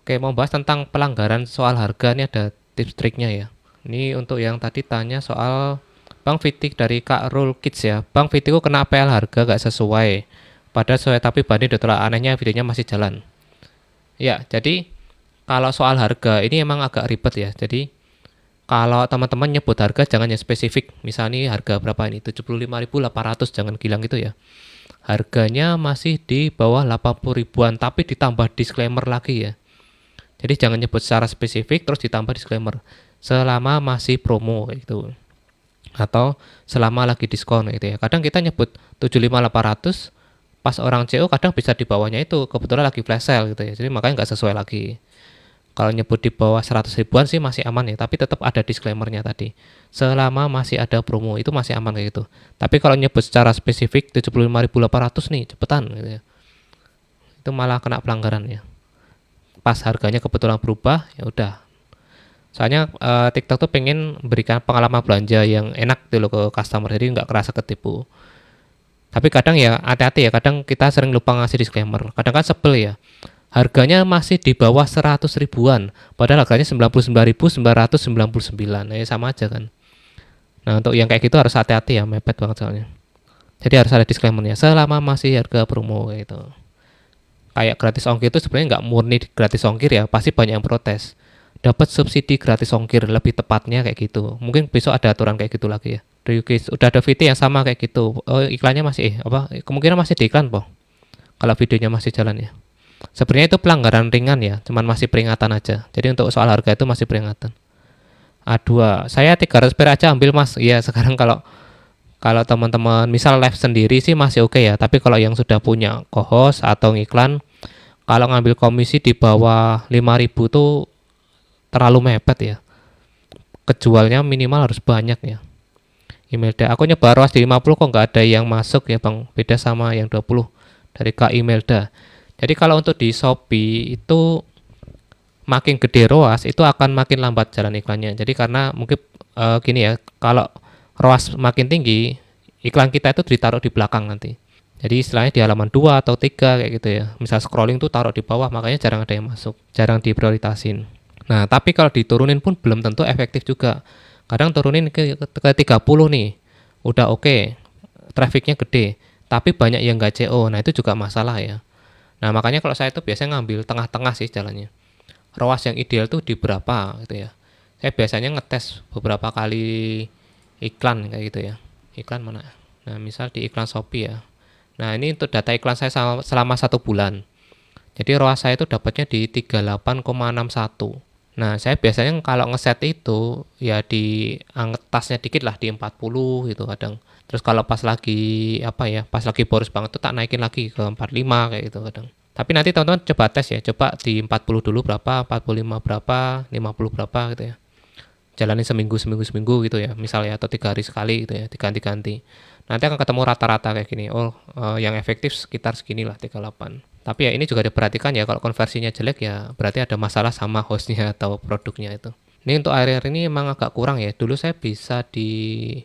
Oke, mau bahas tentang pelanggaran soal harga, ini ada tips triknya ya. Ini untuk yang tadi tanya soal Bang Fitik dari Kak Rul Kids ya. Bang Fitikku kena PL harga gak sesuai. Padahal sesuai tapi banding udah anehnya videonya masih jalan. Ya, jadi kalau soal harga ini emang agak ribet ya. Jadi kalau teman-teman nyebut harga jangan yang spesifik. Misalnya harga berapa ini? 75.800, jangan bilang gitu ya. Harganya masih di bawah 80 ribuan tapi ditambah disclaimer lagi ya. Jadi jangan nyebut secara spesifik terus ditambah disclaimer selama masih promo gitu atau selama lagi diskon gitu ya. Kadang kita nyebut 75.800 pas orang CO kadang bisa di bawahnya itu kebetulan lagi flash sale gitu ya. Jadi makanya nggak sesuai lagi. Kalau nyebut di bawah 100 ribuan sih masih aman ya, tapi tetap ada disclaimernya tadi. Selama masih ada promo itu masih aman kayak gitu. Tapi kalau nyebut secara spesifik 75.800 nih, cepetan gitu ya. Itu malah kena pelanggaran ya. Pas harganya kebetulan berubah, ya udah. Soalnya TikTok tuh pengen berikan pengalaman belanja yang enak dulu ke customer, jadi nggak kerasa ketipu. Tapi kadang ya hati-hati ya, kadang kita sering lupa ngasih disclaimer. Kadang kan sebel ya, harganya masih di bawah 100 ribuan, padahal harganya 99.999. Nah, ya sama aja kan. Nah, untuk yang kayak gitu harus hati-hati ya, mepet banget soalnya. Jadi harus ada disclaimernya, selama masih harga promo gitu. Kayak gratis ongkir itu sebenarnya nggak murni gratis ongkir ya, pasti banyak yang protes. Dapat subsidi gratis ongkir, lebih tepatnya kayak gitu. Mungkin besok ada aturan kayak gitu lagi ya. Udah ada VT yang sama kayak gitu. Oh, iklannya masih apa? Kemungkinan masih di iklan, Boh. Kalau videonya masih jalan ya. Sebenarnya itu pelanggaran ringan ya, cuman masih peringatan aja. Jadi untuk soal harga itu masih peringatan. A2, saya 300 per aja ambil mas. Iya, sekarang kalau kalau teman-teman misal live sendiri sih masih oke ya, tapi kalau yang sudah punya co-host atau ngiklan, kalau ngambil komisi di bawah 5.000 tuh terlalu mepet ya. Kejualnya minimal harus banyak ya. Imelda, aku nyoba ROAS di 50 kok nggak ada yang masuk ya bang, beda sama yang 20 dari Kak Imelda. Jadi kalau untuk di Shopee itu makin gede ROAS itu akan makin lambat jalan iklannya. Jadi karena mungkin gini ya, kalau ROAS makin tinggi, iklan kita itu ditaruh di belakang nanti. Jadi istilahnya di halaman 2 atau 3 kayak gitu ya. Misal scrolling tuh taruh di bawah, makanya jarang ada yang masuk, jarang diprioritasin. Nah, tapi kalau diturunin pun belum tentu efektif juga. Kadang turunin ke 30 nih, udah oke, trafficnya gede, tapi banyak yang nggak CO. Nah, itu juga masalah ya. Nah, makanya kalau saya itu biasanya ngambil tengah-tengah sih jalannya. ROAS yang ideal tuh di berapa gitu ya. Saya biasanya ngetes beberapa kali iklan kayak gitu ya. Iklan mana? Nah, misal di iklan Shopee ya. Nah, ini untuk data iklan saya selama 1 bulan. Jadi ROAS saya itu dapatnya di 38,61. Nah, saya biasanya kalau ngeset itu ya di tasnya dikit lah di 40 gitu kadang. Terus kalau pas lagi apa ya, pas lagi boros banget tuh tak naikin lagi ke 45 kayak gitu kadang. Tapi nanti teman-teman coba tes ya, coba di 40 dulu berapa, 45 berapa, 50 berapa gitu ya. Jalanin seminggu seminggu seminggu gitu ya, misalnya atau 3 hari sekali gitu ya, diganti-ganti. Nanti akan ketemu rata-rata kayak gini. Oh, yang efektif sekitar segini lah 38. Tapi ya ini juga diperhatikan ya, kalau konversinya jelek ya berarti ada masalah sama hostnya atau produknya itu. Ini untuk akhir-akhir ini emang agak kurang ya. Dulu saya bisa di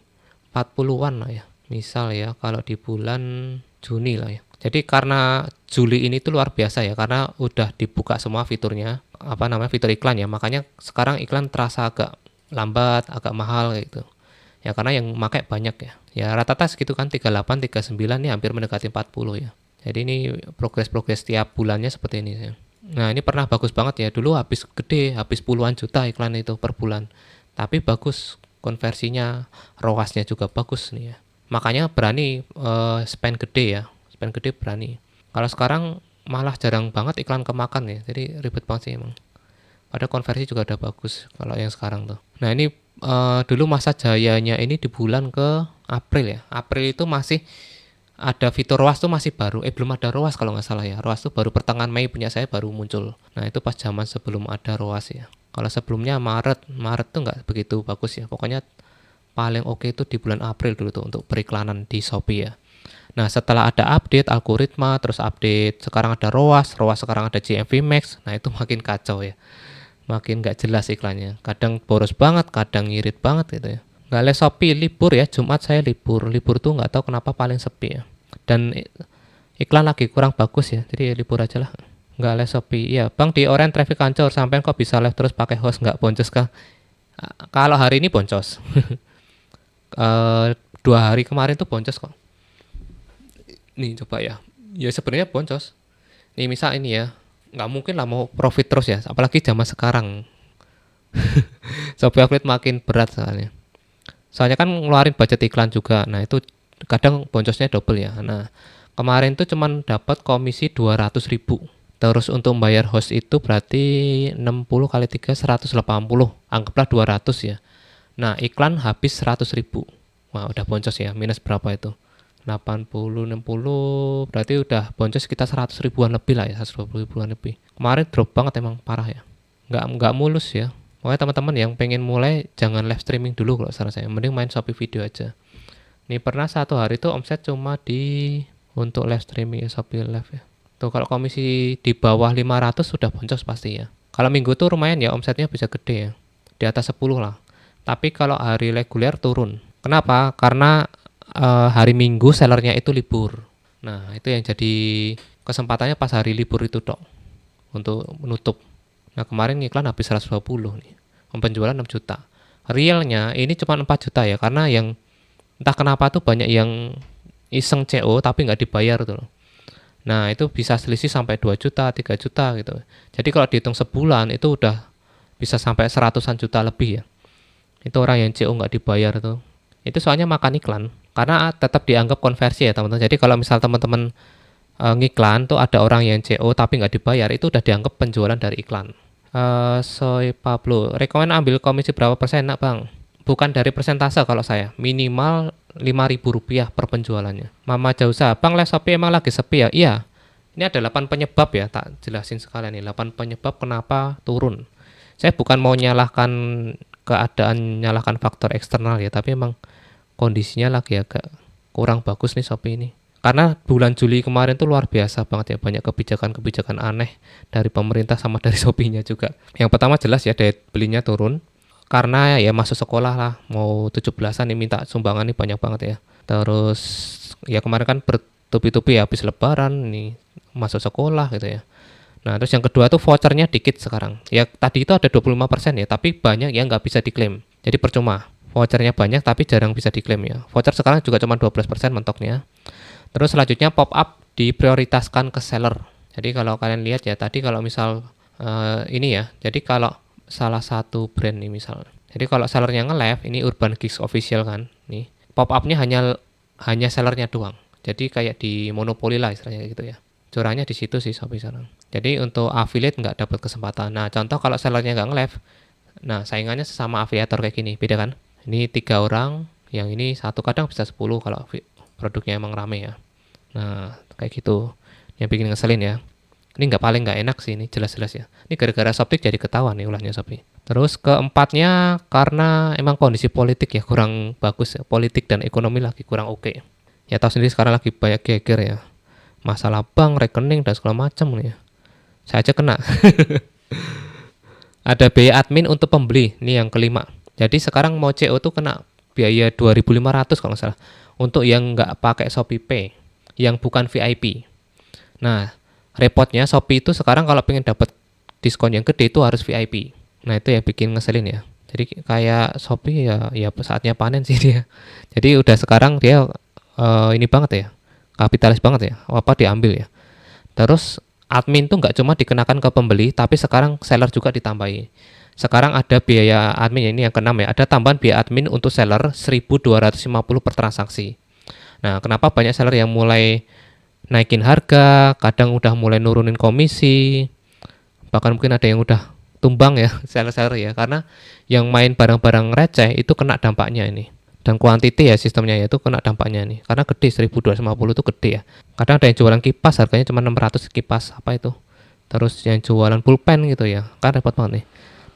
40-an lah ya. Misal ya kalau di bulan Juni lah ya. Jadi karena Juli ini tuh luar biasa ya, karena udah dibuka semua fiturnya, apa namanya, fitur iklan ya. Makanya sekarang iklan terasa agak lambat, agak mahal gitu. Ya karena yang pakai banyak ya. Ya rata-rata segitu kan 38, 39 nih hampir mendekati 40 ya. Jadi ini progres-progres tiap bulannya seperti ini ya. Nah, ini pernah bagus banget ya. Dulu habis gede, habis puluhan juta iklan itu per bulan. Tapi bagus konversinya, ROAS-nya juga bagus nih ya. Makanya berani spend gede ya. Spend gede berani. Kalau sekarang malah jarang banget iklan kemakan ya. Jadi ribet banget sih emang. Padahal konversi juga udah bagus kalau yang sekarang tuh. Nah, ini dulu masa jayanya ini di bulan ke April ya. April itu masih ada fitur ROAS tuh masih baru. Belum ada ROAS kalau nggak salah ya. ROAS tuh baru pertengahan Mei punya saya baru muncul. Nah, itu pas zaman sebelum ada ROAS ya. Kalau sebelumnya Maret tuh nggak begitu bagus ya. Pokoknya paling oke itu di bulan April dulu tuh untuk periklanan di Shopee ya. Nah, setelah ada update algoritma, terus update sekarang ada ROAS sekarang ada GMV Max. Nah, itu makin kacau ya. Makin nggak jelas iklannya. Kadang boros banget, kadang ngirit banget gitu ya. Nggak les Shopee libur ya, Jumat saya libur tuh nggak tahu kenapa paling sepi ya. Dan iklan lagi kurang bagus ya, jadi libur aja lah, Nggak live Shopee. Iya, Bang di Orange traffic hancur, sampai kok bisa live terus pakai host nggak boncos kah? Kalau hari ini boncos. 2 hari kemarin tuh boncos kok. Nih coba ya. Ya sebenarnya boncos. Nih misal ini ya, nggak mungkin lah mau profit terus ya, apalagi zaman sekarang. Shopee Affiliate makin berat soalnya. Soalnya kan ngeluarin budget iklan juga. Nah, itu kadang boncosnya double ya. Nah, kemarin tuh cuman dapat komisi 200.000. Terus untuk bayar host itu berarti 60 kali 3 180. Anggaplah 200 ya. Nah, iklan habis 100.000. Wah, udah boncos ya. Minus berapa itu? 80, 60, berarti udah boncos sekitar 100 ribuan lebih lah ya, 120 ribuan lebih. Kemarin drop banget, emang parah ya. Nggak mulus ya. Pokoknya teman-teman yang pengen mulai jangan live streaming dulu kalau saran saya. Mending main Shopee video aja. Ini pernah satu hari tuh omset cuma untuk live streaming ya, Shopee Live ya. Tuh kalau komisi di bawah 500 sudah boncos pasti ya. Kalau minggu tuh lumayan ya, omsetnya bisa gede ya. Di atas 10 lah. Tapi kalau hari reguler turun. Kenapa? Karena hari Minggu sellernya itu libur. Nah, itu yang jadi kesempatannya pas hari libur itu dok untuk menutup. Nah, kemarin iklan habis 120 nih. Penjualan 6 juta. Realnya ini cuma 4 juta ya, karena yang entah kenapa tuh banyak yang iseng CO tapi nggak dibayar tuh. Nah, itu bisa selisih sampai 2 juta, 3 juta gitu. Jadi kalau dihitung sebulan itu udah bisa sampai 100-an juta lebih ya. Itu orang yang CO nggak dibayar tuh. Itu soalnya makan iklan. Karena tetap dianggap konversi ya teman-teman. Jadi kalau misal teman-teman ngiklan tuh ada orang yang CO tapi nggak dibayar, itu udah dianggap penjualan dari iklan. Soy Pablo, rekomend ambil komisi berapa persen nak bang? Bukan dari persentase kalau saya, minimal Rp5.000 per penjualannya. Mama Jausa, bang live Shopee emang lagi sepi ya? Iya, ini ada 8 penyebab ya, tak jelasin sekalian nih, 8 penyebab kenapa turun. Saya bukan mau nyalahkan faktor eksternal ya, tapi emang kondisinya lagi agak kurang bagus nih Shopee ini. Karena bulan Juli kemarin tuh luar biasa banget ya, banyak kebijakan-kebijakan aneh dari pemerintah sama dari Shopee-nya juga. Yang pertama jelas ya, daya belinya turun. Karena ya masuk sekolah lah, mau 17-an nih minta sumbangan nih banyak banget ya. Terus ya kemarin kan bertubi-tubi ya, habis lebaran nih masuk sekolah gitu ya. Nah terus yang kedua tuh vouchernya dikit sekarang. Ya tadi itu ada 25% ya, tapi banyak yang nggak bisa diklaim. Jadi percuma. Vouchernya banyak tapi jarang bisa diklaim ya. Voucher sekarang juga cuma 12% mentoknya. Terus selanjutnya pop up diprioritaskan ke seller. Jadi kalau kalian lihat ya tadi kalau misal ini ya. Jadi kalau salah satu brand nih misal. Jadi kalau sellernya nge-live, ini Urban Geeks Official kan. Nih, pop up-nya hanya sellernya doang. Jadi kayak di monopoli lah istilahnya gitu ya. Curangnya di situ sih Shopee sekarang. Jadi untuk affiliate nggak dapat kesempatan. Nah, contoh kalau sellernya nggak nge-live, nah saingannya sesama afiliator kayak gini, beda kan? Ini 3 orang, yang ini satu kadang bisa 10 kalau produknya emang rame ya. Nah, kayak gitu. Yang bikin ngeselin ya. Ini paling nggak enak sih, ini jelas-jelas ya. Ini gara-gara Shopee jadi ketahuan nih ulahnya Shopee. Terus keempatnya karena emang kondisi politik ya kurang bagus ya. Politik dan ekonomi lagi kurang oke. Ya tahu sendiri sekarang lagi banyak geger ya. Masalah bank, rekening dan segala macam nih ya. Saya aja kena. Ada biaya admin untuk pembeli, ini yang kelima. Jadi sekarang mau CO tuh kena biaya 2.500 kalau nggak salah. Untuk yang nggak pakai Shopee Pay, yang bukan VIP. Nah, repotnya Shopee itu sekarang kalau pengen dapat diskon yang gede itu harus VIP. Nah, itu yang bikin ngeselin ya. Jadi kayak Shopee ya saatnya panen sih dia. Jadi udah sekarang dia ini banget ya. Kapitalis banget ya. Apa diambil ya. Terus admin tuh nggak cuma dikenakan ke pembeli, tapi sekarang seller juga ditambahi. Sekarang ada biaya admin, ini yang keenam ya. Ada tambahan biaya admin untuk seller 1.250 per transaksi. Nah, kenapa banyak seller yang mulai naikin harga, kadang udah mulai nurunin komisi, bahkan mungkin ada yang udah tumbang ya seller-seller ya, karena yang main barang-barang receh itu kena dampaknya ini. Dan kuantiti ya sistemnya ya itu kena dampaknya nih, karena gede 1.250 itu gede ya. Kadang ada yang jualan kipas harganya cuma 600 kipas apa itu. Terus yang jualan pulpen gitu ya, kan repot banget nih.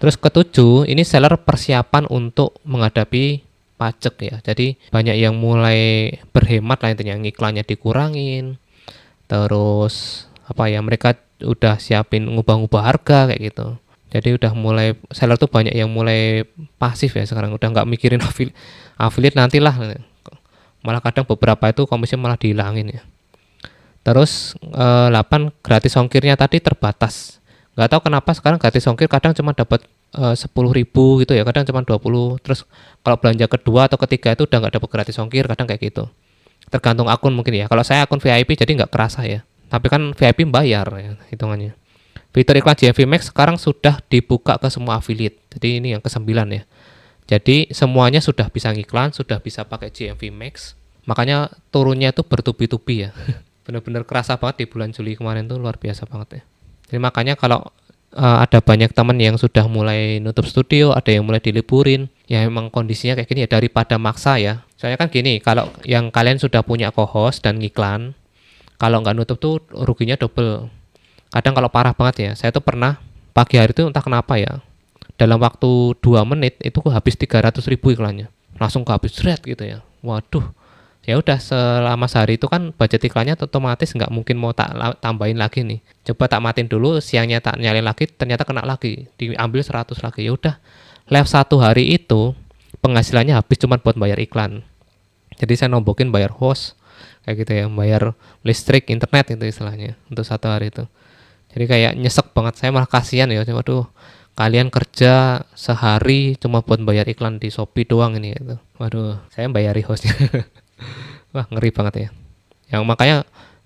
Terus ketujuh, ini seller persiapan untuk menghadapi pajak ya. Jadi banyak yang mulai berhemat lah intinya, iklannya dikurangin. Terus apa ya, mereka udah siapin ngubah-ngubah harga kayak gitu. Jadi udah mulai seller tuh banyak yang mulai pasif ya sekarang, udah nggak mikirin affiliate nantilah. Malah kadang beberapa itu komisi malah dihilangin ya. Terus 8 gratis ongkirnya tadi terbatas. Nggak tahu kenapa sekarang gratis ongkir kadang cuma dapat 10.000 gitu ya, kadang cuma 20. Terus kalau belanja kedua atau ketiga itu udah nggak dapat gratis ongkir, kadang kayak gitu. Tergantung akun mungkin ya. Kalau saya akun VIP jadi nggak kerasa ya. Tapi kan VIP bayar ya hitungannya. Fitur iklan GMV Max sekarang sudah dibuka ke semua affiliate. Jadi ini yang ke-9 ya. Jadi semuanya sudah bisa ngiklan, sudah bisa pakai GMV Max. Makanya turunnya itu bertubi-tubi ya. Bener-bener kerasa banget di bulan Juli kemarin tuh luar biasa banget ya. Jadi makanya kalau ada banyak teman yang sudah mulai nutup studio, ada yang mulai diliburin, ya memang kondisinya kayak gini ya, daripada maksa ya. Soalnya kan gini, kalau yang kalian sudah punya co-host dan ngiklan, kalau nggak nutup tuh ruginya double. Kadang kalau parah banget ya, saya tuh pernah pagi hari tuh entah kenapa ya, dalam waktu 2 menit itu habis 300.000 iklannya. Langsung habis red gitu ya. Waduh, ya udah selama sehari itu kan budget iklannya otomatis nggak mungkin mau tambahin lagi nih. Coba tak matiin dulu, siangnya tak nyalain lagi, ternyata kena lagi, diambil 100 lagi. Ya udah, live 1 hari itu penghasilannya habis cuma buat bayar iklan. Jadi saya nombokin bayar host kayak gitu ya, bayar listrik, internet itu istilahnya untuk 1 hari itu. Jadi kayak nyesek banget, saya malah kasihan ya, waduh kalian kerja sehari cuma buat bayar iklan di Shopee doang ini gitu. Waduh, saya bayari hostnya. Wah ngeri banget ya. Yang makanya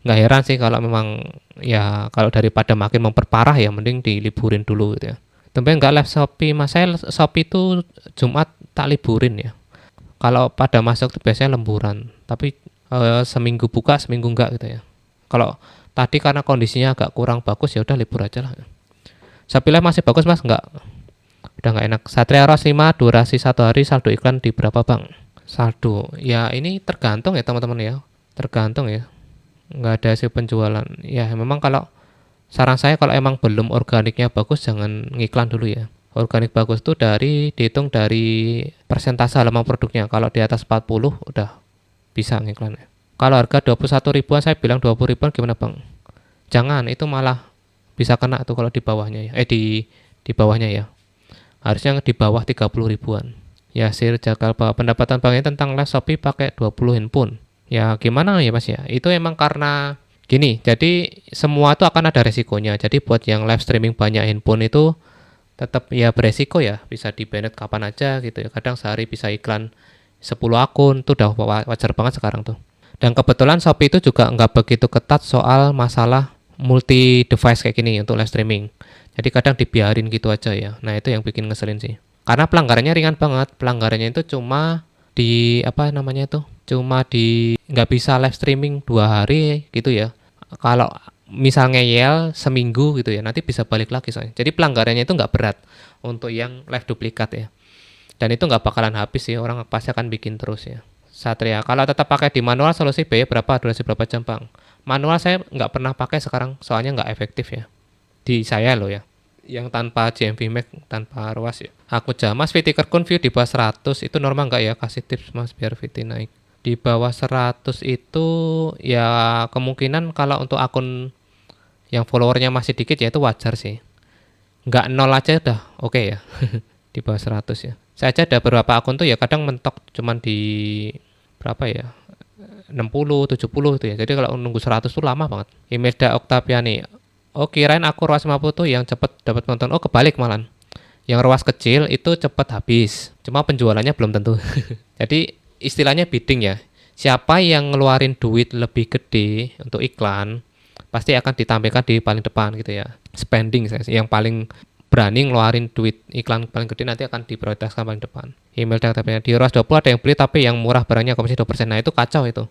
nggak heran sih kalau memang ya kalau daripada makin memperparah ya mending diliburin dulu gitu ya. Tapi nggak live Shopee, mas saya Shopee itu Jumat tak liburin ya. Kalau pada masuk tuh biasanya lemburan, tapi seminggu buka seminggu enggak gitu ya. Kalau tadi karena kondisinya agak kurang bagus ya udah libur aja lah. Shopee Live masih bagus mas? Enggak, udah nggak enak. Satria Ros 5 durasi 1 hari, saldo iklan di berapa bang? Saldo ya ini tergantung ya teman-teman ya, tergantung ya, nggak ada hasil penjualan ya. Memang kalau saran saya kalau emang belum organiknya bagus jangan ngiklan dulu ya. Organik bagus tuh dihitung dari persentase halaman produknya. Kalau di atas 40 udah bisa ngiklan ya. Kalau harga 21 ribuan saya bilang 20 ribuan gimana bang? Jangan, itu malah bisa kena tuh kalau di bawahnya ya. Di bawahnya ya. Harusnya di bawah 30 ribuan. Ya Sir Jakal, bahwa pendapatan banknya tentang live Shopee pakai 20 handphone. Ya gimana ya mas ya? Itu emang karena gini, jadi semua itu akan ada resikonya. Jadi buat yang live streaming banyak handphone itu tetap ya beresiko ya, bisa di-banned kapan aja gitu ya. Kadang sehari bisa iklan 10 akun, tuh udah wajar banget sekarang tuh. Dan kebetulan Shopee itu juga nggak begitu ketat soal masalah multi device kayak gini untuk live streaming. Jadi kadang dibiarin gitu aja ya. Nah itu yang bikin ngeselin sih. Karena pelanggarannya ringan banget. Pelanggarannya itu cuma di apa namanya itu? Cuma di nggak bisa live streaming 2 hari gitu ya. Kalau misal ngeyel seminggu gitu ya, nanti bisa balik lagi soalnya. Jadi pelanggarannya itu nggak berat untuk yang live duplikat ya. Dan itu nggak bakalan habis sih, orang pasti akan bikin terus ya. Satria, kalau tetap pakai di manual solusi biaya berapa, durasi berapa jam bang? Manual saya nggak pernah pakai sekarang, soalnya nggak efektif ya. Di saya loh ya, yang tanpa GMV Max, tanpa ruas ya. Aku Mas VT Kerkun view di bawah 100 itu normal nggak ya? Kasih tips mas biar VT naik. Di bawah 100 itu ya kemungkinan kalau untuk akun yang followernya masih dikit ya itu wajar sih. Nggak nol aja udah oke ya. Di bawah 100 ya. Saya aja ada beberapa akun tuh ya kadang mentok cuman di berapa ya, 60, 70 itu ya. Jadi kalau nunggu 100 tuh lama banget. Imelda Oktaviani, oh kirain aku ruas 50 tuh yang cepet dapat nonton. Oh kebalik malan. Yang ruas kecil itu cepet habis. Cuma penjualannya belum tentu. Jadi istilahnya bidding ya. Siapa yang ngeluarin duit lebih gede untuk iklan pasti akan ditampilkan di paling depan gitu ya. Spending yang paling berani ngeluarin duit iklan paling gede nanti akan diprioritaskan paling depan. Email database di ROAS 20 ada yang beli tapi yang murah barangnya komisi 2%. Nah itu kacau itu.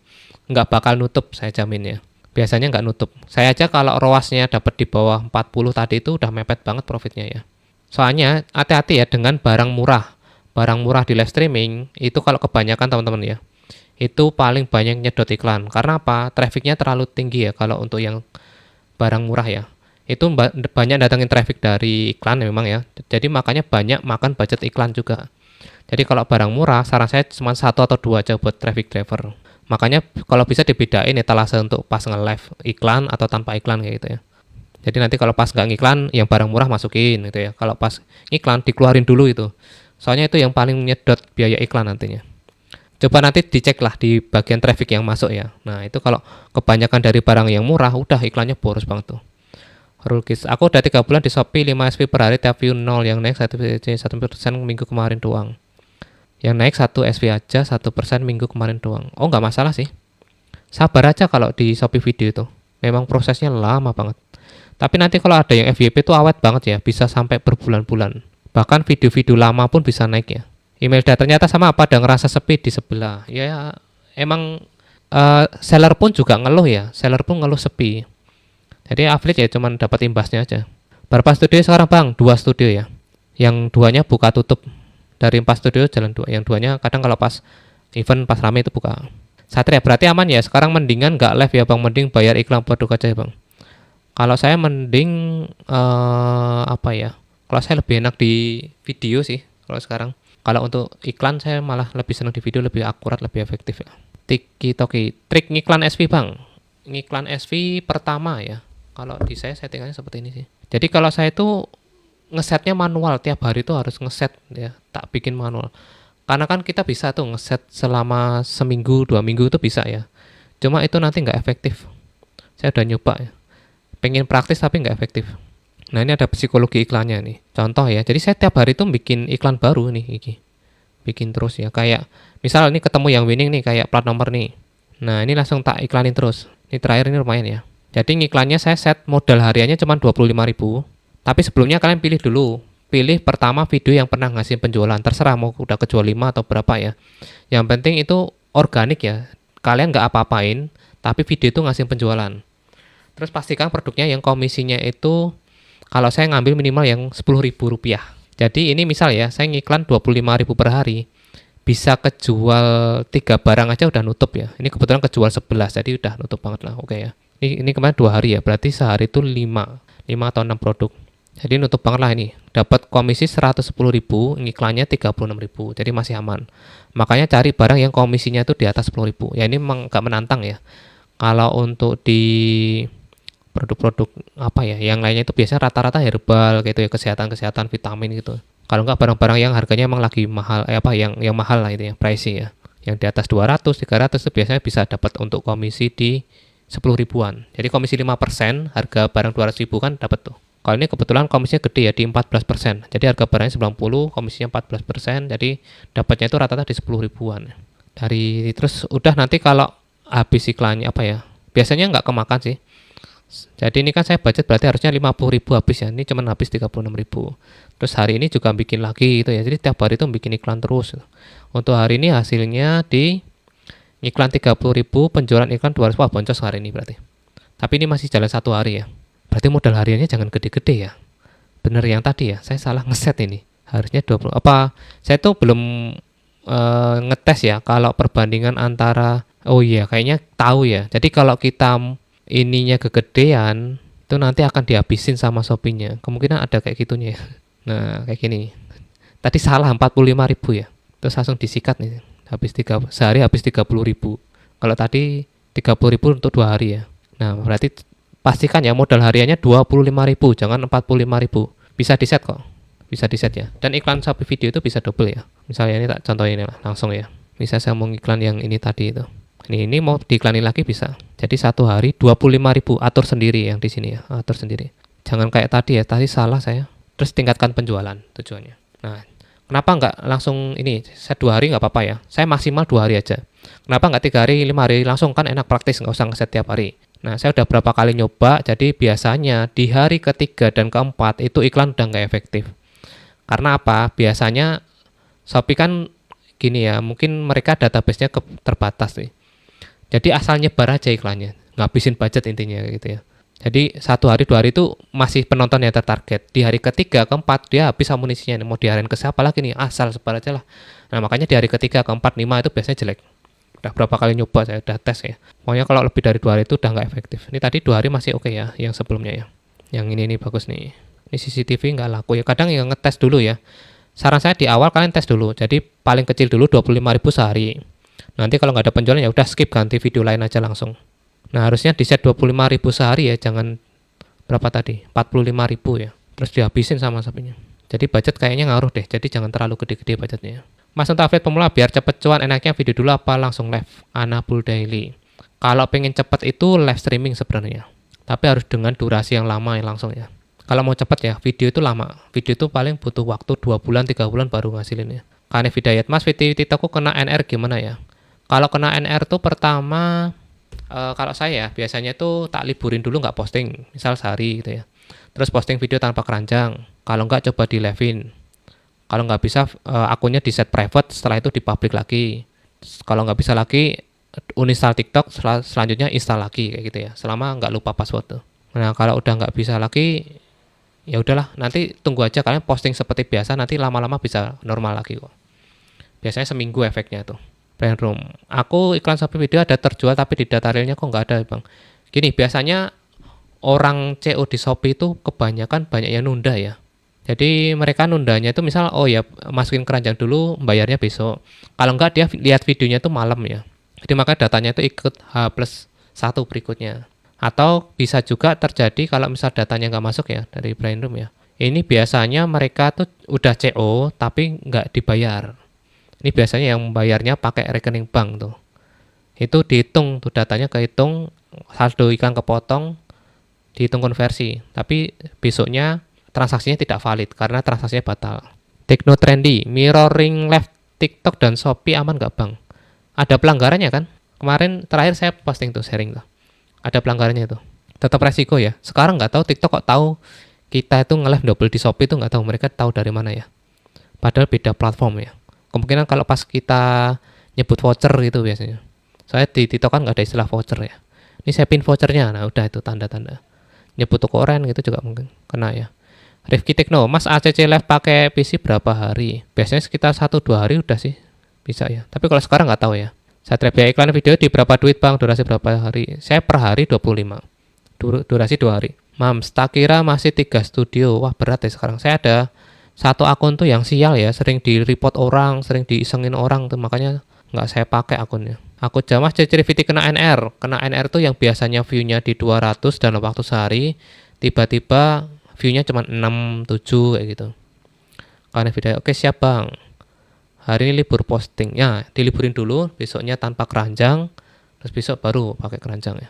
Nggak bakal nutup saya jamin ya. Biasanya nggak nutup. Saya aja kalau ROAS-nya dapat di bawah 40 tadi itu udah mepet banget profitnya ya. Soalnya hati-hati ya dengan barang murah. Barang murah di live streaming itu kalau kebanyakan teman-teman ya. Itu paling banyak nyedot iklan. Karena apa? Trafficnya terlalu tinggi ya kalau untuk yang barang murah ya. Itu banyak datangin traffic dari iklan ya memang ya. Jadi makanya banyak makan budget iklan juga. Jadi kalau barang murah, saran saya cuma 1 atau 2 aja buat traffic driver. Makanya kalau bisa dibedain etalase untuk pas nge-live iklan atau tanpa iklan kayak gitu ya. Jadi nanti kalau pas nggak ngiklan, yang barang murah masukin gitu ya. Kalau pas iklan dikeluarin dulu itu. Soalnya itu yang paling nyedot biaya iklan nantinya. Coba nanti dicek lah di bagian traffic yang masuk ya. Nah itu kalau kebanyakan dari barang yang murah, udah iklannya boros banget tuh. Rulkis, aku udah 3 bulan di Shopee 5 SP per hari, tiap view 0, yang naik 1% minggu kemarin doang. Yang naik 1 SP aja 1% minggu kemarin doang. Oh nggak masalah sih. Sabar aja kalau di Shopee video itu. Memang prosesnya lama banget. Tapi nanti kalau ada yang FYP itu awet banget ya, bisa sampai berbulan-bulan. Bahkan video-video lama pun bisa naik ya. Email data ternyata sama apa, ada ngerasa sepi di sebelah. Ya emang seller pun juga ngeluh ya. Seller pun ngeluh sepi. Jadi affiliate ya cuman dapat imbasnya aja. Berapa studio sekarang bang? 2 studio ya. Yang duanya buka tutup. Dari 4 studio jalan 2. Yang duanya kadang kalau pas event pas rame itu buka. Satria berarti aman ya. Sekarang mendingan nggak live ya bang. Mending bayar iklan produk aja ya bang. Kalau saya mending apa ya? Kalau saya lebih enak di video sih. Kalau sekarang. Kalau untuk iklan saya malah lebih senang di video, lebih akurat, lebih efektif ya. Tiki-toki. Trik ngiklan SV bang. Ngiklan SV pertama ya. Kalau di saya settingannya seperti ini sih. Jadi kalau saya itu ngesetnya manual, tiap hari itu harus ngeset ya, tak bikin manual. Karena kan kita bisa tuh ngeset selama seminggu, 2 minggu itu bisa ya. Cuma itu nanti nggak efektif. Saya udah nyoba ya. Pengen praktis tapi nggak efektif. Nah ini ada psikologi iklannya nih. Contoh ya, jadi saya tiap hari tuh bikin iklan baru nih, iki. Bikin terus ya. Kayak misal ini ketemu yang winning nih, kayak plat nomor nih. Nah ini langsung tak iklanin terus. Ini terakhir ini lumayan ya. Jadi ngiklannya saya set modal hariannya cuma 25.000. Tapi sebelumnya kalian pilih dulu. Pilih pertama video yang pernah ngasih penjualan. Terserah mau udah kejual 5 atau berapa ya. Yang penting itu organik ya. Kalian nggak apa-apain, tapi video itu ngasih penjualan. Terus pastikan produknya yang komisinya itu, kalau saya ngambil minimal yang Rp10.000. Jadi ini misal ya, saya ngiklan 25.000 per hari. Bisa kejual 3 barang aja udah nutup ya. Ini kebetulan kejual 11, jadi udah nutup banget lah. Oke ya. Ini kemarin 2 hari ya, berarti sehari itu 5 atau 6 produk. Jadi nutup banget lah ini. Dapat komisi 110.000, ngiklannya 36.000. Jadi masih aman. Makanya cari barang yang komisinya itu di atas 10.000. Ya ini memang gak menantang ya. Kalau untuk di produk-produk apa ya, yang lainnya itu biasanya rata-rata herbal gitu ya, kesehatan vitamin gitu. Kalau nggak barang-barang yang harganya emang lagi mahal, yang mahal lah itu ya, pricey ya. Yang di atas 200, 300 itu biasanya bisa dapat untuk komisi di 10.000-an. Jadi komisi 5%, harga barang 200.000 kan dapat tuh. Kalau ini kebetulan komisinya gede ya, di 14%. Jadi harga barangnya 90, komisinya 14%, jadi dapatnya itu rata-rata di 10.000-an. Dari terus udah nanti kalau habis iklannya apa ya, biasanya nggak kemakan sih. Jadi ini kan saya budget berarti harusnya 50.000 habis ya. Ini cuma habis 36.000. Terus hari ini juga bikin lagi gitu ya. Jadi tiap hari itu bikin iklan terus. Untuk hari ini hasilnya di iklan 30.000, penjualan iklan 200. Wah, boncos hari ini berarti. Tapi ini masih jalan 1 hari ya. Berarti modal hariannya jangan gede-gede ya. Bener yang tadi ya. Saya salah ngeset ini. Harusnya 20. Apa saya tuh belum ngetes ya kalau perbandingan antara, oh iya kayaknya tahu ya. Jadi kalau kita ininya kegedean itu nanti akan dihabisin sama Shopee-nya. Kemungkinan ada kayak gitunya ya. Nah, kayak gini. Tadi salah 45.000 ya. Terus langsung disikat nih. Sehari habis 30.000. Kalau tadi 30.000 untuk 2 hari ya. Nah, berarti pastikan ya modal hariannya 25.000, jangan 45.000. Bisa di-set kok. Bisa di-set ya. Dan iklan Shopee video itu bisa double ya. Misalnya ini tak contohin lah langsung ya. Misal saya mau iklan yang ini tadi itu. Ini mau diiklanin lagi bisa. Jadi 1 hari 25.000, atur sendiri yang di sini ya, atur sendiri. Jangan kayak tadi ya, tadi salah saya. Terus tingkatkan penjualan tujuannya. Nah, kenapa nggak langsung ini? Saya 2 hari nggak apa-apa ya. Saya maksimal 2 hari aja. Kenapa nggak 3 hari, 5 hari langsung, kan enak praktis, nggak usah ngeset tiap hari. Nah, saya udah berapa kali nyoba, jadi biasanya di hari ketiga dan keempat itu iklan udah nggak efektif. Karena apa? Biasanya Shopee kan gini ya, mungkin mereka database-nya terbatas nih. Jadi asal nyebar aja iklannya, ngabisin budget intinya gitu ya. Jadi 1 hari 2 hari itu masih penonton yang tertarget. Di hari ketiga keempat dia habis amunisinya, mau diarahin ke siapa lagi nih, asal sebar aja lah. Nah makanya di hari ketiga keempat 5 itu biasanya jelek. Udah berapa kali nyoba, saya udah tes ya. Pokoknya kalau lebih dari 2 hari itu udah nggak efektif. Ini tadi 2 hari masih oke ya, yang sebelumnya ya. Yang ini bagus nih. Ini CCTV nggak laku ya. Kadang yang ngetes dulu ya. Saran saya di awal kalian tes dulu. Jadi paling kecil dulu 25.000 sehari. Nanti kalau nggak ada penjualan ya udah skip, ganti video lain aja langsung. Nah harusnya di set 25.000 sehari ya, jangan berapa tadi? 45.000 ya. Terus dihabisin sama sapinya. Jadi budget kayaknya ngaruh deh, jadi jangan terlalu gede-gede budgetnya. Mas untuk update pemula biar cepet cuan, enaknya video dulu apa langsung live? Anabul Daily. Kalau pengen cepet itu live streaming sebenarnya, tapi harus dengan durasi yang lama ya langsung ya. Kalau mau cepet ya, video itu lama. Video itu paling butuh waktu 2 bulan, 3 bulan baru ngasilin ya. Karena Hidayat, Mas, video TikTokku kena NR gimana ya? Kalau kena NR tuh pertama, kalau saya biasanya tuh tak liburin dulu nggak posting, misal sehari gitu ya. Terus posting video tanpa keranjang. Kalau nggak coba di live-in. Kalau nggak bisa akunnya di set private, setelah itu di public lagi. Kalau nggak bisa lagi, uninstall TikTok, selanjutnya install lagi kayak gitu ya. Selama nggak lupa password tuh. Nah kalau udah nggak bisa lagi, ya udahlah, nanti tunggu aja kalian posting seperti biasa, nanti lama-lama bisa normal lagi kok. Biasanya seminggu efeknya tuh. Brand room. Aku iklan Shopee video ada terjual tapi di data realnya kok nggak ada bang. Gini, biasanya orang CO di Shopee itu kebanyakan banyak yang nunda ya. Jadi mereka nundanya itu misal, oh ya masukin keranjang dulu, bayarnya besok. Kalau enggak dia lihat videonya itu malam ya. Jadi maka datanya itu ikut H+1 berikutnya. Atau bisa juga terjadi kalau misal datanya nggak masuk ya dari Brain Room ya. Ini biasanya mereka tuh udah CO tapi nggak dibayar. Ini biasanya yang bayarnya pakai rekening bank tuh. Itu dihitung tuh datanya, kehitung saldo iklan kepotong, dihitung konversi. Tapi besoknya transaksinya tidak valid karena transaksinya batal. Tekno Trendy, mirroring live TikTok dan Shopee aman nggak bang? Ada pelanggarannya kan? Kemarin terakhir saya posting tuh, sharing tuh. Ada pelanggarannya tuh. Tetap resiko ya. Sekarang nggak tahu TikTok kok tahu kita itu nge-live double di Shopee itu nggak tahu, mereka tahu dari mana ya. Padahal beda platform ya. Kemungkinan kalau pas kita nyebut voucher gitu biasanya. Saya di TikTok kan nggak ada istilah voucher ya. Ini saya pin vouchernya, nah udah itu tanda-tanda. Nyebut toko oren gitu juga mungkin kena ya. Rifki Tekno, Mas ACC live pakai PC berapa hari? Biasanya sekitar 1-2 hari udah sih bisa ya. Tapi kalau sekarang nggak tahu ya. Saya biaya iklan video di berapa duit bang? Durasi berapa hari? Saya per hari 25. Durasi 2 hari. Mams, tak kira masih 3 studio. Wah berat ya sekarang. Saya ada satu akun tuh yang sial ya. Sering di report orang, sering diisengin orang tuh. Makanya nggak saya pakai akunnya. Aku Jamas ciri-ciri VT kena NR. Kena NR tuh yang biasanya view-nya di 200 dalam waktu sehari. Tiba-tiba view-nya cuma 6, 7 kayak gitu. Karena video, oke siap bang. Hari ini libur posting. Ya, diliburin dulu, besoknya tanpa keranjang, terus besok baru pakai keranjang ya.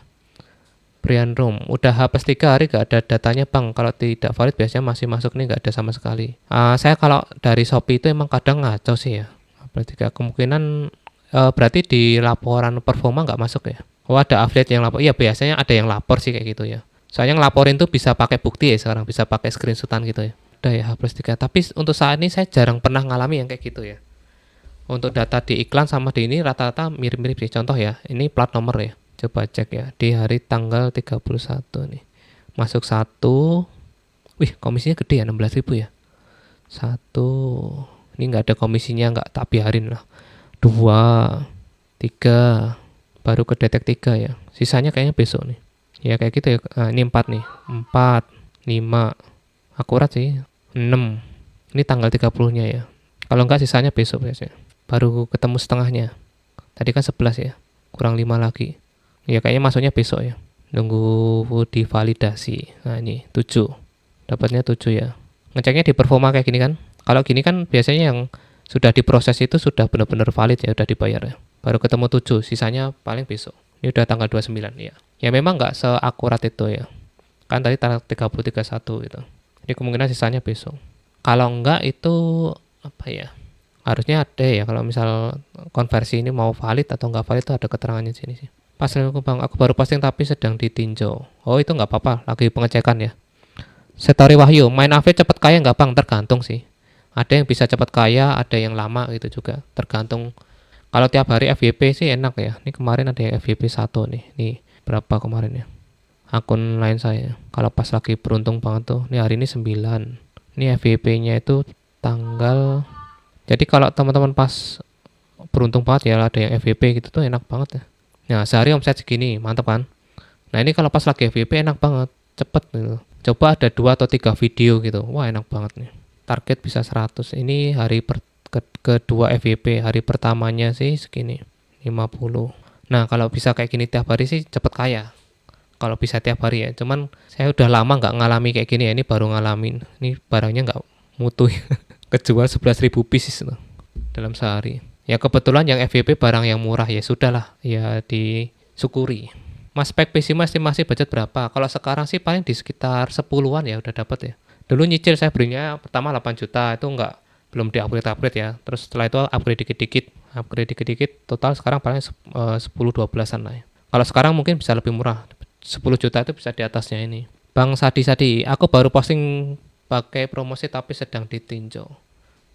Brian Room, udah H+3 hari gak ada datanya bang. Kalau tidak valid biasanya masih masuk nih, gak ada sama sekali. Saya kalau dari Shopee itu emang kadang ngaco sih ya. H+3 kemungkinan berarti di laporan performa nggak masuk ya. Oh ada affiliate yang lapor. Iya biasanya ada yang lapor sih kayak gitu ya. Soalnya ngelaporin tuh bisa pakai bukti ya sekarang, bisa pakai screenshotan gitu ya. Udah ya H+3. Tapi untuk saat ini saya jarang pernah ngalami yang kayak gitu ya. Untuk data di iklan sama di ini rata-rata mirip-mirip sih. Contoh ya, ini plat nomor ya. Coba cek ya, di hari tanggal 31 nih. Masuk 1. Wih, komisinya gede ya, 16.000 ya. 1. Ini nggak ada komisinya, nggak tak biarin lah. 2, 3. Baru kedetek 3 ya. Sisanya kayaknya besok nih. Ya kayak gitu ya. Ini 4 nih. 4, 5. Akurat sih. 6. Ini tanggal 30-nya ya. Kalau enggak sisanya besok biasanya. Baru ketemu setengahnya. Tadi kan 11 ya. Kurang 5 lagi. Ya kayaknya masuknya besok ya. Nunggu divalidasi. Nah ini 7. Dapatnya 7 ya. Ngeceknya di performa kayak gini kan. Kalau gini kan biasanya yang sudah diproses itu sudah benar-benar valid ya. Udah dibayar ya. Baru ketemu 7. Sisanya paling besok. Ini udah tanggal 29 ya. Ya memang nggak seakurat itu ya. Kan tadi tanggal 30, 31 gitu. Jadi kemungkinan sisanya besok. Kalau enggak itu apa ya? Harusnya ada ya kalau misal konversi ini mau valid atau enggak valid itu ada keterangannya di sini sih. Pas bang, aku baru posting tapi sedang ditinjau. Oh itu nggak apa-apa, lagi pengecekan ya. Setori Wahyu, main affiliate cepat kaya nggak bang? Tergantung sih. Ada yang bisa cepat kaya, ada yang lama gitu juga. Tergantung. Kalau tiap hari FYP sih enak ya. Ini kemarin ada yang FYP 1 nih. Nih berapa kemarin ya? Akun lain saya. Kalau pas lagi beruntung banget tuh. Ini hari ini 9. Ini FYP-nya itu tanggal. Jadi kalau teman-teman pas beruntung banget ya ada yang FYP gitu tuh enak banget ya. Nah sehari omset segini, mantap kan? Nah ini kalau pas lagi FYP enak banget, cepet gitu. Coba ada 2 atau 3 video gitu, wah enak banget nih. Target bisa 100. Ini hari kedua FYP, hari pertamanya sih segini, 50. Nah kalau bisa kayak gini tiap hari sih cepet kaya. Kalau bisa tiap hari ya, cuman saya udah lama nggak ngalami kayak gini ya, ini baru ngalamin. Ini barangnya mutu kejual 11.000 pieces tuh dalam sehari. Ya kebetulan yang FYP barang yang murah, ya sudahlah, ya disyukuri. Mas spek PC Mas estimasi budget berapa? Kalau sekarang sih paling di sekitar 10-an ya udah dapat ya. Dulu nyicil saya belinya pertama 8 juta, itu belum di-upgrade ya. Terus setelah itu upgrade dikit-dikit, total sekarang paling 10-12an lah ya. Kalau sekarang mungkin bisa lebih murah. 10 juta itu bisa di atasnya ini. Bang Sadi, aku baru posting pakai promosi tapi sedang ditinjau.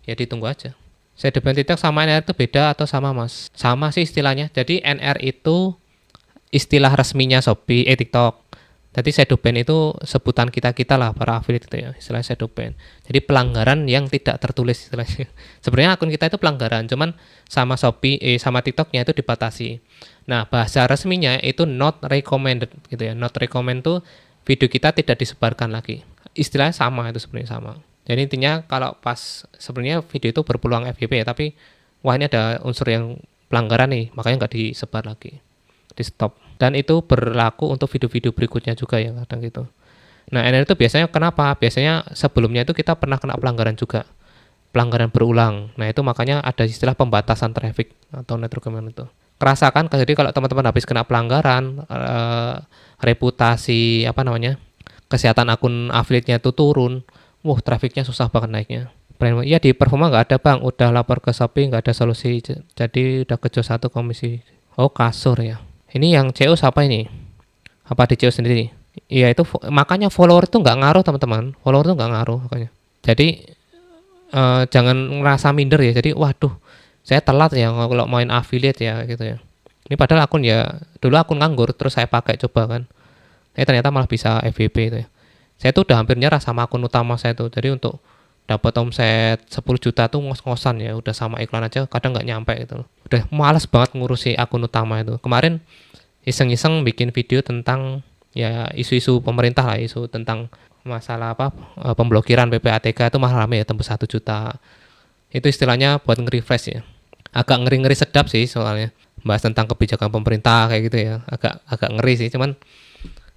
Ya ditunggu aja. Shadow TikTok sama NR itu beda atau sama Mas? Sama sih istilahnya. Jadi NR itu istilah resminya Shopee, TikTok. Jadi shadow ban itu sebutan kita lah para affiliate gitu ya, istilah shadow ban. Jadi pelanggaran yang tidak tertulis istilahnya. Sebenarnya akun kita itu pelanggaran, cuman sama Shopee, sama TikToknya itu dibatasi. Nah, bahasa resminya itu not recommended gitu ya. Not recommend tuh video kita tidak disebarkan lagi. Istilahnya sama, itu sebenarnya sama. Jadi intinya kalau pas sebenarnya video itu berpeluang FYP ya, tapi wah ini ada unsur yang pelanggaran nih, makanya nggak disebar lagi, di stop. Dan itu berlaku untuk video-video berikutnya juga ya kadang gitu. Nah NR itu biasanya kenapa? Biasanya sebelumnya itu kita pernah kena pelanggaran juga, pelanggaran berulang. Nah itu makanya ada istilah pembatasan traffic atau net recommend itu. Kerasakan, jadi kalau teman-teman habis kena pelanggaran, reputasi kesehatan akun affiliate-nya itu turun, trafficnya susah banget naiknya. Ya di performa nggak ada bang, udah lapor ke Shopee nggak ada solusi, jadi udah kejo 1 komisi. Oh kasur ya. Ini yang CO siapa ini? Apa di CO sendiri? Iya itu makanya follower itu nggak ngaruh teman-teman. Follower itu nggak ngaruh makanya. Jadi jangan ngerasa minder ya. Jadi waduh saya telat ya kalau main affiliate ya gitu ya. Ini padahal akun ya dulu akun nganggur terus saya pakai coba kan. Ternyata malah bisa FYP itu ya. Saya tuh udah hampir nyerah sama akun utama saya tuh. Jadi untuk dapat omset 10 juta tuh ngos-ngosan ya, udah sama iklan aja kadang nggak nyampe gitu loh. Udah malas banget ngurusi akun utama itu. Kemarin iseng-iseng bikin video tentang ya isu-isu pemerintah lah, isu tentang masalah pemblokiran PPATK itu malah rame ya, tembus 1 juta. Itu istilahnya buat nge-refresh ya. Agak ngeri-ngeri sedap sih soalnya. Bahas tentang kebijakan pemerintah kayak gitu ya. Agak ngeri sih, cuman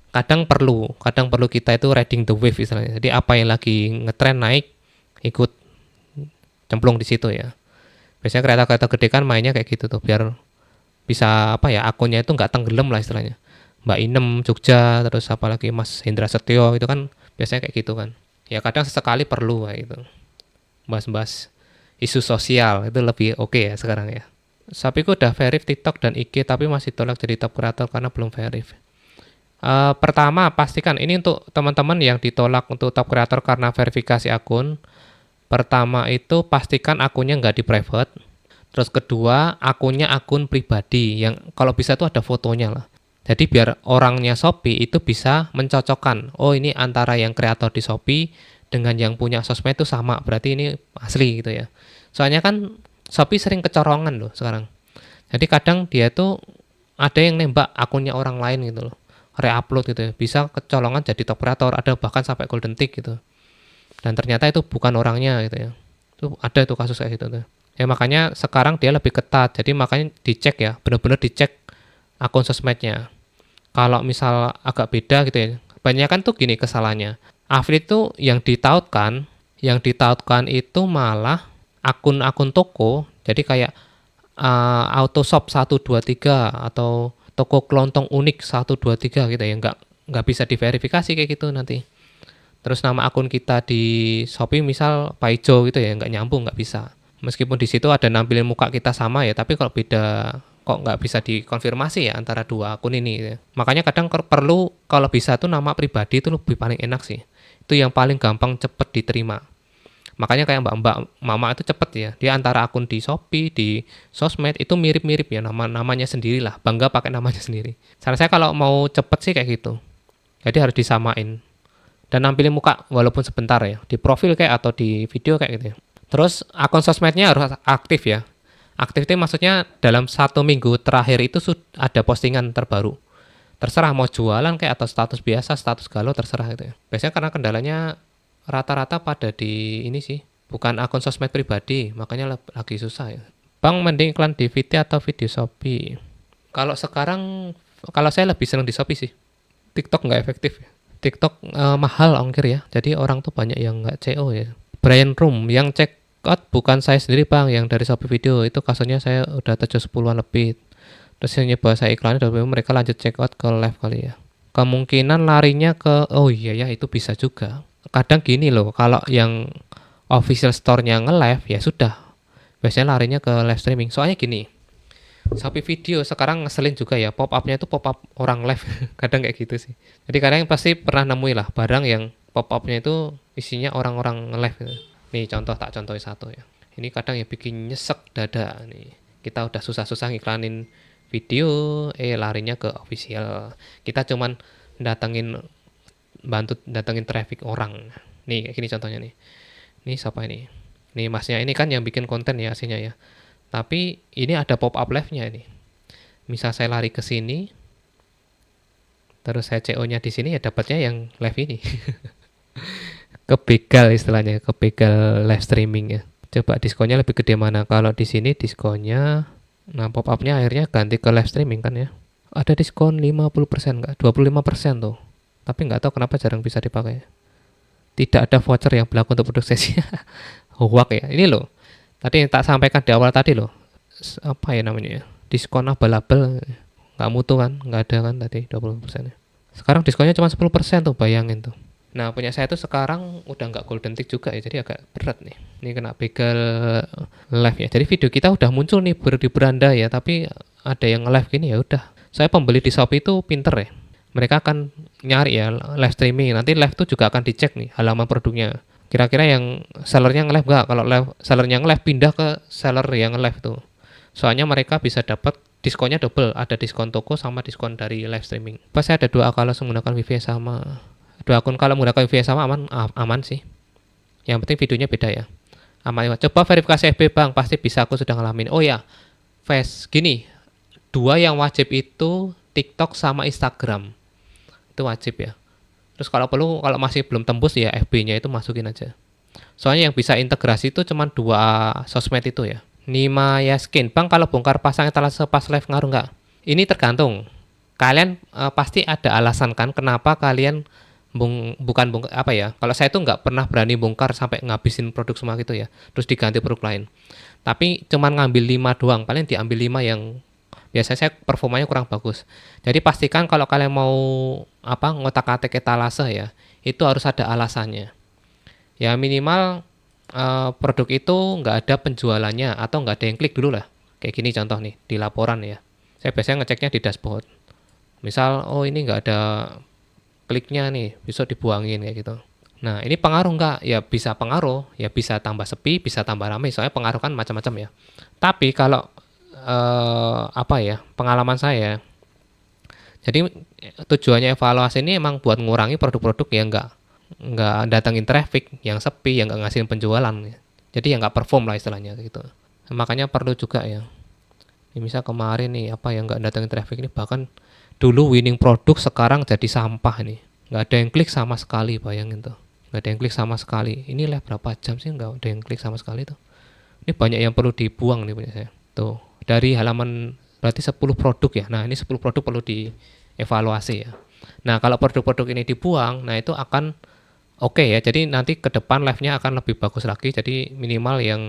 kadang perlu kita itu riding the wave istilahnya. Jadi apa yang lagi ngetrend naik ikut cemplung di situ ya. Biasanya kreator-kreator gede kan mainnya kayak gitu tuh biar bisa akunnya itu nggak tenggelam lah istilahnya. Mbak Inem Jogja, terus apalagi Mas Hendra Setio itu kan biasanya kayak gitu kan. Ya kadang sesekali perlu kayak gitu. Bahas-bahas isu sosial itu lebih oke ya sekarang ya. Sapiku udah verif TikTok dan IG tapi masih tolak jadi top kreator karena belum verif. Pertama pastikan ini untuk teman-teman yang ditolak untuk top kreator karena verifikasi akun. Pertama itu pastikan akunnya nggak di private. Terus kedua, akunnya akun pribadi yang kalau bisa tuh ada fotonya lah. Jadi biar orangnya Shopee itu bisa mencocokkan. Oh ini antara yang kreator di Shopee dengan yang punya sosmed itu sama. Berarti ini asli gitu ya. Soalnya kan Shopee sering kecorongan loh sekarang. Jadi kadang dia tuh ada yang nembak akunnya orang lain gitu loh. Re-upload gitu ya. Bisa kecolongan jadi top kreator. Ada bahkan sampai golden tick gitu. Dan ternyata itu bukan orangnya gitu ya. Itu ada tuh kasus kayak gitu tuh. Ya makanya sekarang dia lebih ketat. Jadi makanya dicek ya, benar-benar dicek akun sosmednya. Kalau misal agak beda gitu ya. Kebanyakan tuh gini kesalahannya. Affiliate tuh yang ditautkan itu malah akun-akun toko. Jadi kayak Autoshop 123 atau toko kelontong unik 123 gitu ya. Nggak bisa diverifikasi kayak gitu nanti. Terus nama akun kita di Shopee misal Paijo gitu ya, nggak nyambung, nggak bisa. Meskipun di situ ada nampilin muka kita sama ya, tapi kalau beda kok nggak bisa dikonfirmasi ya antara dua akun ini. Ya. Makanya kadang perlu kalau bisa tuh nama pribadi itu lebih paling enak sih. Itu yang paling gampang cepet diterima. Makanya kayak mbak-mbak mama itu cepet ya. Dia antara akun di Shopee, di sosmed itu mirip-mirip ya namanya sendiri lah. Bangga pakai namanya sendiri. Saran saya kalau mau cepet sih kayak gitu. Jadi harus disamain. Dan nampilin muka walaupun sebentar ya, di profil kayak atau di video kayak gitu ya. Terus akun sosmednya harus aktif ya. Aktif itu maksudnya dalam 1 minggu terakhir itu ada postingan terbaru. Terserah mau jualan kayak atau status biasa, status galau terserah gitu ya. Biasanya karena kendalanya rata-rata pada di ini sih, bukan akun sosmed pribadi, makanya lagi susah ya. Bang mending iklan di VT atau video Shopee? Kalau sekarang, kalau saya lebih senang di Shopee sih. TikTok nggak efektif ya. TikTok mahal ongkir ya, jadi orang tuh banyak yang nggak CO ya. Brian Room yang check out bukan saya sendiri bang, yang dari Shopee Video itu kasusnya saya udah 70-an lebih. Terus yang nyoba saya iklannya dan mereka lanjut check out ke live kali ya. Kemungkinan larinya ke, oh iya ya itu bisa juga. Kadang gini loh, kalau yang official store-nya nge-live ya sudah. Biasanya larinya ke live streaming. Soalnya gini, Shopee Video sekarang ngeselin juga ya, pop up-nya itu pop up orang live. Kadang kayak gitu sih. Jadi kadang pasti pernah nemui lah barang yang pop up-nya itu isinya orang-orang nge-live gitu. Nih contoh, tak contohin satu ya. Ini kadang ya bikin nyesek dada nih. Kita udah susah-susah ngiklanin video, larinya ke official. Kita cuman bantu datengin traffic orang. Nih kayak gini contohnya nih. Ini siapa ini? Nih masnya ini kan yang bikin konten ya aslinya ya. Tapi ini ada pop up live-nya ini. Misal saya lari ke sini, terus saya CO-nya di sini ya dapatnya yang live ini. Kebegal istilahnya, kebegal live streaming ya. Coba diskonnya lebih gede mana? Kalau di sini diskonnya, nah pop up-nya akhirnya ganti ke live streaming kan ya. Ada diskon 50% enggak? 25% tuh. Tapi nggak tahu kenapa jarang bisa dipakai. Tidak ada voucher yang berlaku untuk produk sesi. Hoak ya. Ini loh. Tadi yang tak sampaikan di awal tadi loh. Apa ya namanya ya? Diskon abal-abal. Nggak mutu kan? Nggak ada kan tadi 20%. Sekarang diskonnya cuma 10% tuh, bayangin tuh. Nah punya saya tuh sekarang udah nggak golden tick juga ya, jadi agak berat nih. Ini kena begal live ya. Jadi video kita udah muncul nih di beranda ya, tapi ada yang nge-live gini ya udah. Saya pembeli di Shopee itu pinter ya. Mereka akan nyari ya live streaming. Nanti live tuh juga akan dicek nih halaman produknya. Kira-kira yang sellernya nge-live nggak? Kalau sellernya nge-live pindah ke seller yang nge-live tuh. Soalnya mereka bisa dapat diskonnya double. Ada diskon toko sama diskon dari live streaming. Pas saya ada 2 akun menggunakan wifi yang sama. 2 akun kalau menggunakan wifi yang sama aman sih. Yang penting videonya beda ya. Aman. Coba verifikasi FB bang, pasti bisa, aku sudah ngalamin. Oh ya, gini. 2 yang wajib itu TikTok sama Instagram. Itu wajib ya. Terus kalau perlu, kalau masih belum tembus ya FB-nya itu masukin aja. Soalnya yang bisa integrasi itu cuma 2 sosmed itu ya. Nima Yaskin, bang kalau bongkar pasang etalase pas live ngaruh nggak? Ini tergantung. Kalian pasti ada alasan kan kenapa kalian bukan bongkar apa ya? Kalau saya tuh nggak pernah berani bongkar sampai ngabisin produk semua gitu ya. Terus diganti produk lain. Tapi cuman ngambil 5 doang. Kalian diambil 5 yang biasanya saya performanya kurang bagus. Jadi pastikan kalau kalian mau ngotak-atik etalase ya, itu harus ada alasannya. Ya minimal produk itu nggak ada penjualannya atau nggak ada yang klik dulu lah. Kayak gini contoh nih di laporan ya. Saya biasanya ngeceknya di dashboard. Misal ini nggak ada kliknya nih, besok dibuangin kayak gitu. Nah ini pengaruh nggak? Ya bisa pengaruh, ya bisa tambah sepi, bisa tambah ramai. Soalnya pengaruh kan macam-macam ya. Tapi kalau pengalaman saya, jadi tujuannya evaluasi ini emang buat ngurangi produk-produk yang nggak datangin traffic, yang sepi, yang nggak ngasihin penjualan. Jadi yang nggak perform lah istilahnya gitu. Makanya perlu juga ya. Ini misal kemarin nih yang nggak datangin traffic ini, bahkan dulu winning produk sekarang jadi sampah nih. Nggak ada yang klik sama sekali, bayangin tuh. Nggak ada yang klik sama sekali. Ini live berapa jam sih nggak ada yang klik sama sekali tuh. Ini banyak yang perlu dibuang nih punya saya. Tuh, dari halaman berarti 10 produk ya. Nah, ini 10 produk perlu dievaluasi ya. Nah, kalau produk-produk ini dibuang, nah itu akan oke ya. Jadi nanti ke depan live-nya akan lebih bagus lagi. Jadi minimal yang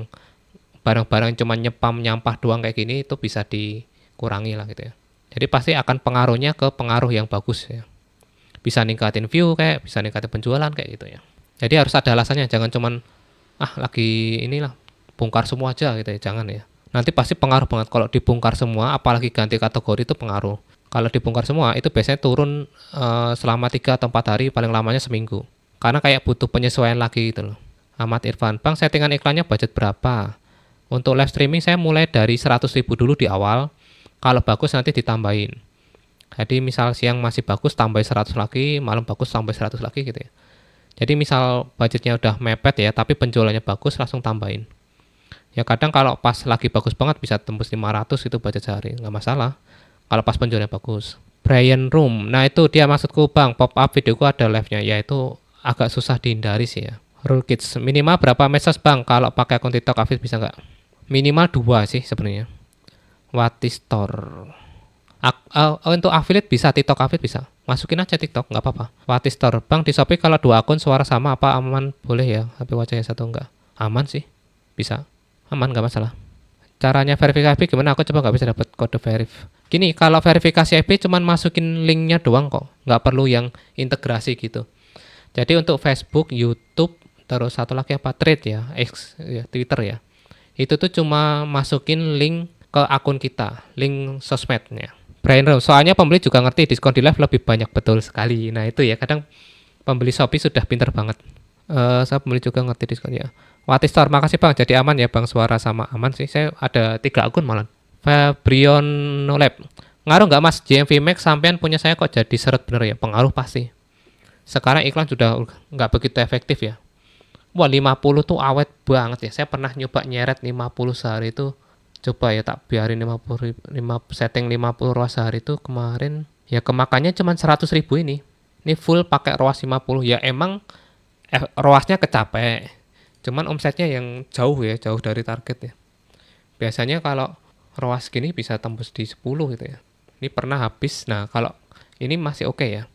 barang-barang cuma nyampah doang kayak gini itu bisa dikurangi lah gitu ya. Jadi pasti akan pengaruhnya ke pengaruh yang bagus ya. Bisa ningkatin view bisa ningkatin penjualan kayak gitu ya. Jadi harus ada alasannya, jangan cuman lagi inilah bongkar semua aja gitu ya, jangan ya. Nanti pasti pengaruh banget kalau dibongkar semua, apalagi ganti kategori itu pengaruh. Kalau dibongkar semua itu biasanya turun selama 3 atau 4 hari, paling lamanya seminggu. Karena kayak butuh penyesuaian lagi gitu loh. Ahmad Irfan, bang settingan iklannya budget berapa? Untuk live streaming saya mulai dari 100.000 dulu di awal. Kalau bagus nanti ditambahin. Jadi misal siang masih bagus tambah 100 lagi, malam bagus tambah 100 lagi gitu ya. Jadi misal budgetnya udah mepet ya, tapi penjualannya bagus langsung tambahin. Ya kadang kalau pas lagi bagus banget bisa tembus 500 itu budget sehari, nggak masalah. Kalau pas penjualannya bagus. Brian Room, nah itu dia maksudku bang, pop up videoku ada live-nya, ya itu agak susah dihindari sih ya. Rule Kids, minimal berapa message bang kalau pakai akun TikTok affiliate bisa nggak? Minimal 2 sih sebenarnya. What is Store? Untuk affiliate bisa, TikTok affiliate bisa. masukin aja TikTok, nggak apa-apa. Wati Store. Bang, di Shopee kalau 2 akun suara sama apa aman, boleh ya? HP wajahnya satu enggak? Aman sih, bisa. Aman, nggak masalah. Caranya verifikasi IP gimana? Aku coba nggak bisa dapat kode verif. Gini, kalau verifikasi IP cuman masukin linknya doang kok, nggak perlu yang integrasi gitu. Jadi untuk Facebook, YouTube, terus satu lagi apa, Thread ya, X ya, Twitter ya. Itu tuh cuma masukin link ke akun kita, link sosmednya. Brain room. Soalnya pembeli juga ngerti diskon di live lebih banyak, betul sekali. Nah itu ya, kadang pembeli Shopee sudah pinter banget. Saya pembeli juga ngerti diskon ya. Wati Store, makasih bang. Jadi aman ya bang, suara sama aman sih. Saya ada 3 akun malah. Fabrion Lab. Ngaruh nggak mas? JMV Max sampean punya saya kok jadi seret bener ya? Pengaruh pasti. Sekarang iklan sudah nggak begitu efektif ya. Wah 50 tuh awet banget ya. Saya pernah nyoba nyeret 50 sehari itu. Coba ya tak biarin 50 setting 50 ROAS sehari itu kemarin. Ya kemakannya cuma 100.000 ini. Ini full pakai ROAS 50. Ya emang ROASnya kecapek. Cuman omsetnya yang jauh ya, jauh dari target ya. Biasanya kalau ROAS gini bisa tembus di 10 gitu ya. Ini pernah habis. Nah kalau ini masih oke ya.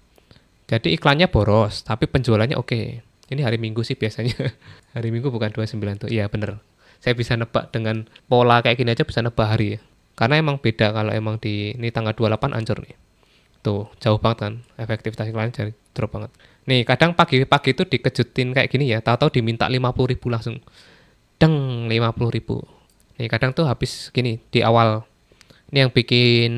Jadi iklannya boros, tapi penjualannya oke. Ini hari Minggu sih biasanya. Hari Minggu bukan 29 tuh. Iya bener. Saya bisa nebak dengan pola kayak gini aja bisa nebak hari ya. Karena emang beda kalau emang di ini tanggal 28 ancur nih. Tuh, jauh banget kan. Efektivitas iklannya jadi drop banget. Nih, kadang pagi-pagi itu dikejutin kayak gini ya. Tahu-tahu diminta 50.000 langsung. Deng, 50.000. Nih, kadang tuh habis gini di awal. Ini yang bikin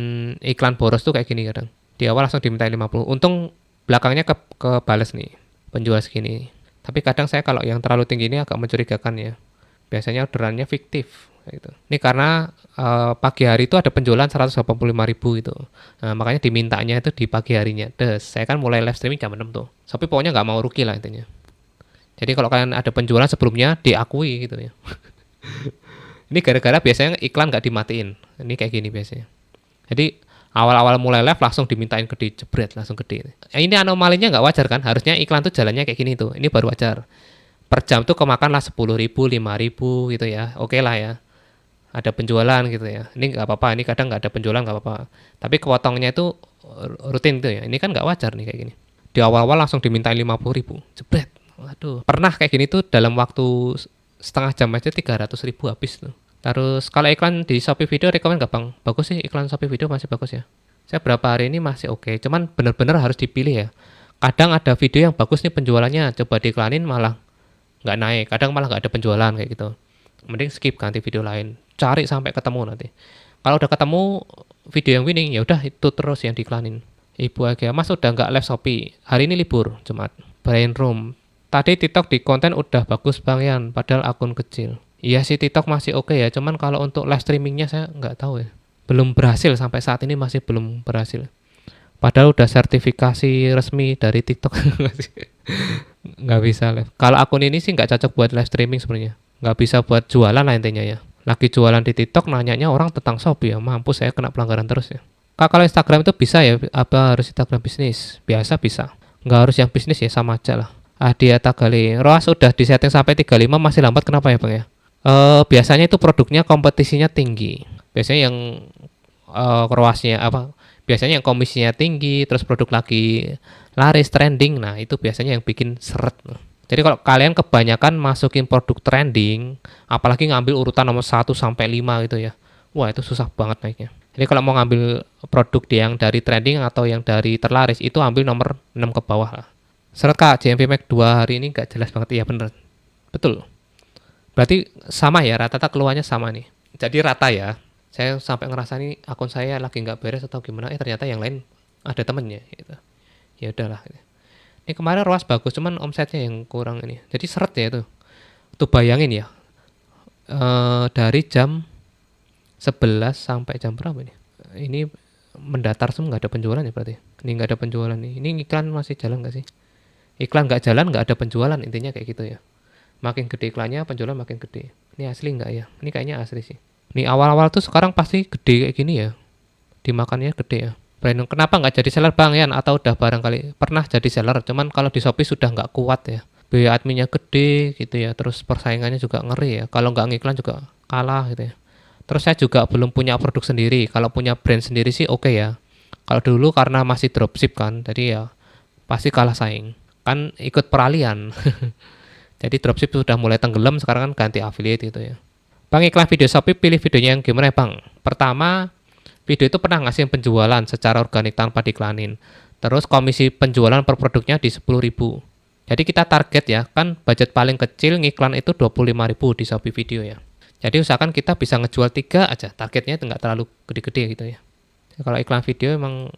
iklan boros tuh kayak gini kadang. Di awal langsung diminta 50. Untung belakangnya kebales nih penjual segini. Tapi kadang saya kalau yang terlalu tinggi ini agak mencurigakan ya. Biasanya orderannya fiktif gitu. Ini karena pagi hari itu ada penjualan 185.000 itu. Nah, makanya dimintanya itu di pagi harinya. Saya kan mulai live streaming jam 6 tuh. Tapi pokoknya nggak mau rugi lah intinya. Jadi kalau kalian ada penjualan sebelumnya diakui gitu ya. Ini gara-gara biasanya iklan nggak dimatiin. Ini kayak gini biasanya. Jadi awal-awal mulai live langsung dimintain gede, jebret langsung gede. Ini anomalinya nggak wajar kan? Harusnya iklan tuh jalannya kayak gini tuh. Ini baru wajar. Per jam tuh kemakan lah 10.000, 5.000 gitu ya. Oke lah ya. Ada penjualan gitu ya. Ini nggak apa-apa. Ini kadang nggak ada penjualan nggak apa-apa. Tapi kepotongnya itu rutin tuh ya. Ini kan nggak wajar nih kayak gini. Di awal-awal langsung dimintain 50.000, jebret. Waduh. Pernah kayak gini tuh dalam waktu setengah jam aja 300.000 habis tuh. Terus kalau iklan di Shopee Video rekomen nggak bang? Bagus sih iklan Shopee Video masih bagus ya. Saya berapa hari ini masih oke. Cuman bener-bener harus dipilih ya. Kadang ada video yang bagus nih penjualannya. Coba diiklanin malah nggak naik. Kadang malah nggak ada penjualan kayak gitu. Mending skip ganti video lain. Cari sampai ketemu nanti. Kalau udah ketemu video yang winning ya udah itu terus yang diiklanin. Ibu Aga, Mas udah nggak live Shopee. Hari ini libur Jumat. Brain Room. Tadi TikTok di konten udah bagus Bang Yan, padahal akun kecil. Iya sih TikTok masih oke ya, cuman kalau untuk live streamingnya saya nggak tahu ya. Belum berhasil sampai saat ini masih belum berhasil. Padahal udah sertifikasi resmi dari TikTok. Nggak bisa live. Kalau akun ini sih nggak cocok buat live streaming sebenarnya. Nggak bisa buat jualan lah intinya ya. Lagi jualan di TikTok nanyanya orang tentang Shopee ya. Mampus saya kena pelanggaran terus ya. Kak kalau Instagram itu bisa ya? Apa harus Instagram bisnis? Biasa bisa. Nggak harus yang bisnis ya, sama aja lah. Dia Tagali. ROAS udah disetting sampai 35 masih lambat kenapa ya Bang ya? Biasanya itu produknya kompetisinya tinggi. Biasanya yang ROAS-nya apa? Biasanya yang komisinya tinggi, terus produk lagi laris trending. Nah, itu biasanya yang bikin seret. Jadi kalau kalian kebanyakan masukin produk trending, apalagi ngambil urutan nomor 1 sampai 5 gitu ya. Wah, itu susah banget naiknya. Jadi kalau mau ngambil produk yang dari trending atau yang dari terlaris, itu ambil nomor 6 ke bawah lah. Seret Kak, JMP Max 2 hari ini nggak jelas banget. Iya bener. Betul. Berarti sama ya, rata-rata keluarnya sama nih. Jadi rata ya. Saya sampai ngerasa nih akun saya lagi nggak beres atau gimana. Ternyata yang lain ada temennya gitu. Ya udahlah. Ini kemarin ROAS bagus, cuman omsetnya yang kurang ini. Jadi seret ya itu. Tuh bayangin ya. Dari jam 11 sampai jam berapa nih? Ini mendatar semua nggak ada penjualan ya berarti. Ini nggak ada penjualan nih. Ini iklan masih jalan nggak sih? Iklan nggak jalan nggak ada penjualan intinya kayak gitu ya. Makin gede iklannya penjualan makin gede. Ini asli nggak ya? Ini kayaknya asli sih. Ini awal-awal tuh sekarang pasti gede kayak gini ya. Dimakannya gede ya. Brandon kenapa nggak jadi seller Bang Yan? Atau udah barangkali pernah jadi seller. Cuman kalau di Shopee sudah nggak kuat ya. Biaya adminnya gede gitu ya. Terus persaingannya juga ngeri ya. Kalau nggak ngiklan juga kalah gitu ya. Terus saya juga belum punya produk sendiri. Kalau punya brand sendiri sih oke ya. Kalau dulu karena masih dropship kan, jadi ya pasti kalah saing. Kan ikut peralihan. Jadi dropship sudah mulai tenggelam, sekarang kan ganti affiliate gitu ya. Bang, iklan video Shopee pilih videonya yang gimana ya Bang? Pertama, video itu pernah ngasih penjualan secara organik tanpa diklanin. Terus komisi penjualan per produknya di 10.000. Jadi kita target ya, kan budget paling kecil ngiklan itu 25.000 di Shopee video ya. Jadi usahakan kita bisa ngejual 3 aja, targetnya itu nggak terlalu gede-gede gitu ya. Kalau iklan video emang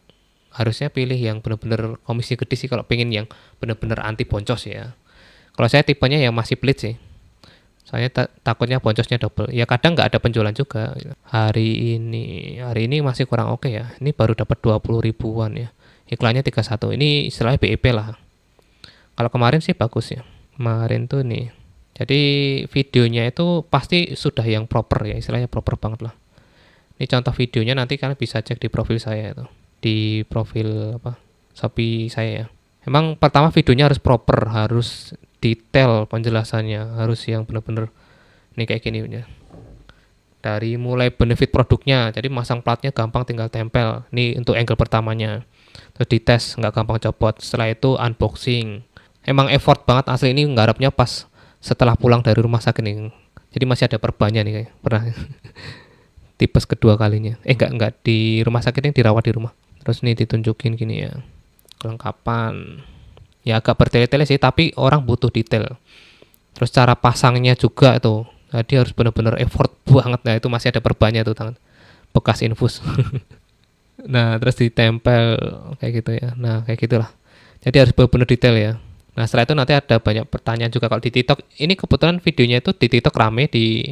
harusnya pilih yang benar-benar komisi gede sih kalau pengen yang benar-benar anti boncos ya. Kalau saya tipenya yang masih pelit sih. Soalnya takutnya boncosnya double. Ya kadang nggak ada penjualan juga. Hari ini masih kurang oke ya. Ini baru dapat 20 ribuan ya. Iklannya 31. Ini istilahnya BEP lah. Kalau kemarin sih bagus ya. Kemarin tuh nih. Jadi videonya itu pasti sudah yang proper ya. Istilahnya proper banget lah. Ini contoh videonya, nanti kalian bisa cek di profil saya itu. Di profil Shopee saya ya. Emang pertama videonya harus proper, harus detail penjelasannya, harus yang benar-benar ini kayak gini ya. Dari mulai benefit produknya, jadi masang platnya gampang tinggal tempel. Ini untuk angle pertamanya. Terus dites nggak gampang copot. Setelah itu unboxing. Emang effort banget asli, ini nggarapnya pas setelah pulang dari rumah sakit nih. Jadi masih ada perbannya nih kayak pernah. Tipes kedua kalinya. Enggak di rumah sakit, yang dirawat di rumah. Terus nih ditunjukin gini ya. Kelengkapan. Ya agak bertele-tele sih, tapi orang butuh detail. Terus cara pasangnya juga itu, jadi harus benar-benar effort banget. Nah itu masih ada perbannya tuh tangan, bekas infus. Nah terus ditempel kayak gitu ya. Nah kayak gitulah. Jadi harus benar-benar detail ya. Nah setelah itu nanti ada banyak pertanyaan juga. Kalau di TikTok, ini kebetulan videonya itu di TikTok rame, di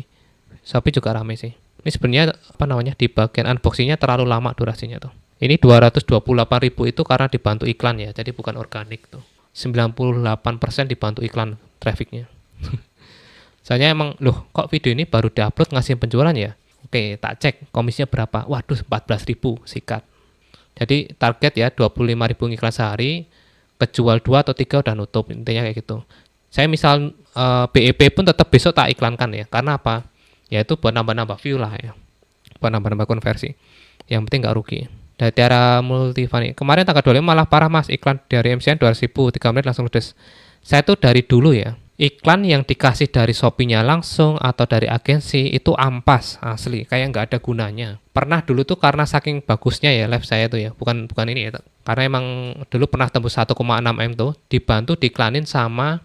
Shopee juga rame sih. Ini sebenarnya di bagian unboxingnya terlalu lama durasinya tuh. Ini 228.000 itu karena dibantu iklan ya, jadi bukan organik tuh. 98% dibantu iklan trafficnya. Soalnya emang, loh kok video ini baru diupload ngasih penjualan ya? Oke, tak cek komisinya berapa. Waduh, 14.000 sikat. Jadi target ya 25.000 iklan sehari, kejual 2 atau 3 udah nutup, intinya kayak gitu. Saya misal BEP pun tetap besok tak iklankan ya, karena apa? Ya itu buat nambah-nambah view lah ya, buat nambah-nambah konversi. Yang penting nggak rugi. Dari Tiara Multifani, kemarin tanggal 25 malah parah mas, iklan dari MCN 200.000, 3 menit langsung ludes. Saya tuh dari dulu ya, iklan yang dikasih dari Shopee-nya langsung atau dari agensi itu ampas asli, kayak nggak ada gunanya. Pernah dulu tuh karena saking bagusnya ya live saya tuh ya, bukan ini ya, karena emang dulu pernah tembus 1,6 M tuh, dibantu diiklanin sama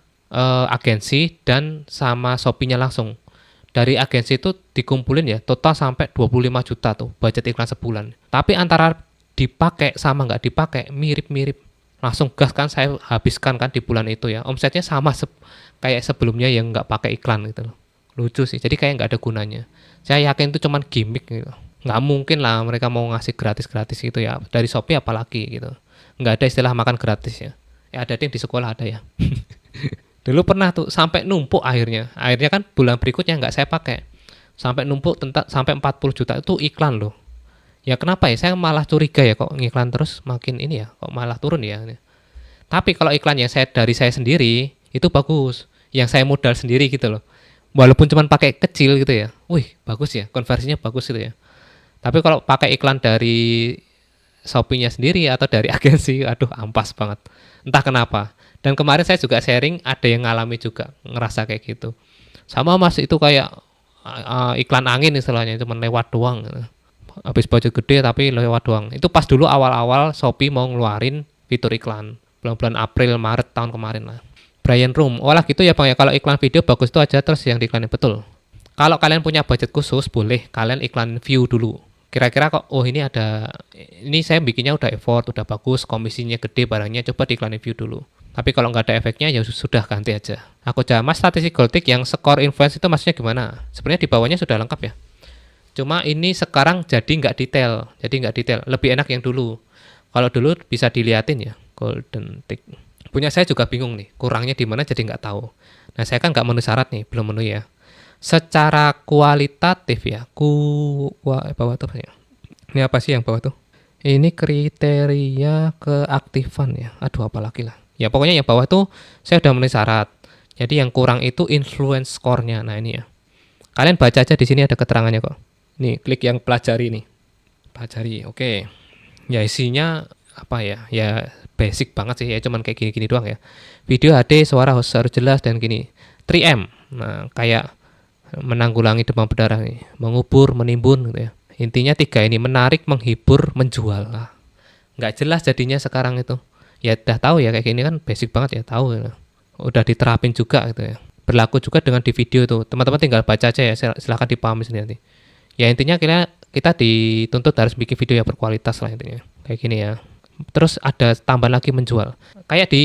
agensi dan sama Shopee-nya langsung. Dari agensi itu dikumpulin ya, total sampai 25 juta tuh budget iklan sebulan. Tapi antara dipakai sama nggak dipakai mirip-mirip. Langsung gas kan saya habiskan kan di bulan itu ya. Omsetnya sama kayak sebelumnya yang nggak pakai iklan gitu loh. Lucu sih, jadi kayak nggak ada gunanya. Saya yakin itu cuman gimmick gitu. Nggak mungkin lah mereka mau ngasih gratis-gratis gitu ya. Dari Shopee apalagi gitu. Nggak ada istilah makan gratis ya. Ya ada yang di sekolah ada ya. Dulu pernah tuh sampai numpuk akhirnya kan bulan berikutnya nggak saya pakai, sampai numpuk sampai 40 juta itu iklan loh. Ya kenapa ya, saya malah curiga ya kok ngiklan terus makin ini ya, kok malah turun ya. Tapi kalau iklan yang dari saya sendiri itu bagus, yang saya modal sendiri gitu loh, walaupun cuma pakai kecil gitu ya, wih bagus ya, konversinya bagus gitu ya. Tapi kalau pakai iklan dari Shopee-nya sendiri atau dari agensi, aduh ampas banget, entah kenapa. Dan kemarin saya juga sharing, ada yang ngalami juga, ngerasa kayak gitu. Sama mas, itu kayak iklan angin istilahnya, cuma lewat doang. Habis budget gede tapi lewat doang. Itu pas dulu awal-awal Shopee mau ngeluarin fitur iklan. Bulan-bulan April, Maret tahun kemarin lah. Brian Room, lah gitu ya bang ya, kalau iklan video bagus itu aja terus yang diiklanin betul. Kalau kalian punya budget khusus, boleh kalian iklan view dulu. Kira-kira kok, ini saya bikinnya udah effort, udah bagus, komisinya gede barangnya, coba diiklanin view dulu. Tapi kalau nggak ada efeknya ya sudah ganti aja. Aku mas statistik Goldtick yang skor influence itu maksudnya gimana? Sebenarnya di bawahnya sudah lengkap ya. Cuma ini sekarang jadi nggak detail, lebih enak yang dulu. Kalau dulu bisa diliatin ya Golden Tick. Punya saya juga bingung nih, kurangnya di mana jadi nggak tahu. Nah saya kan nggak memenuhi syarat nih, belum memenuhi ya. Secara kualitatif ya, bawah tuh ya. Ini apa sih yang bawah tuh? Ini kriteria keaktifan ya. Aduh apalagi lah. Ya pokoknya yang bawah tuh saya udah memenuhi syarat. Jadi yang kurang itu influence score-nya. Nah ini ya. Kalian baca aja di sini ada keterangannya kok. Nih klik yang pelajari nih. Pelajari, oke. Ya isinya apa ya? Ya basic banget sih ya, cuman kayak gini-gini doang ya. Video HD, suara harus jelas dan gini. 3M. Nah, kayak menanggulangi demam berdarah nih, mengubur, menimbun gitu ya. Intinya tiga ini, menarik, menghibur, menjual. Lah, nggak jelas jadinya sekarang itu. Ya udah tahu ya kayak gini kan basic banget ya, tahu ya. Udah diterapin juga gitu ya. Berlaku juga dengan di video tuh. Teman-teman tinggal baca aja ya, silahkan dipahami sendiri nanti. Ya intinya kita dituntut harus bikin video yang berkualitas lah intinya. Kayak gini ya. Terus ada tambahan lagi menjual. Kayak di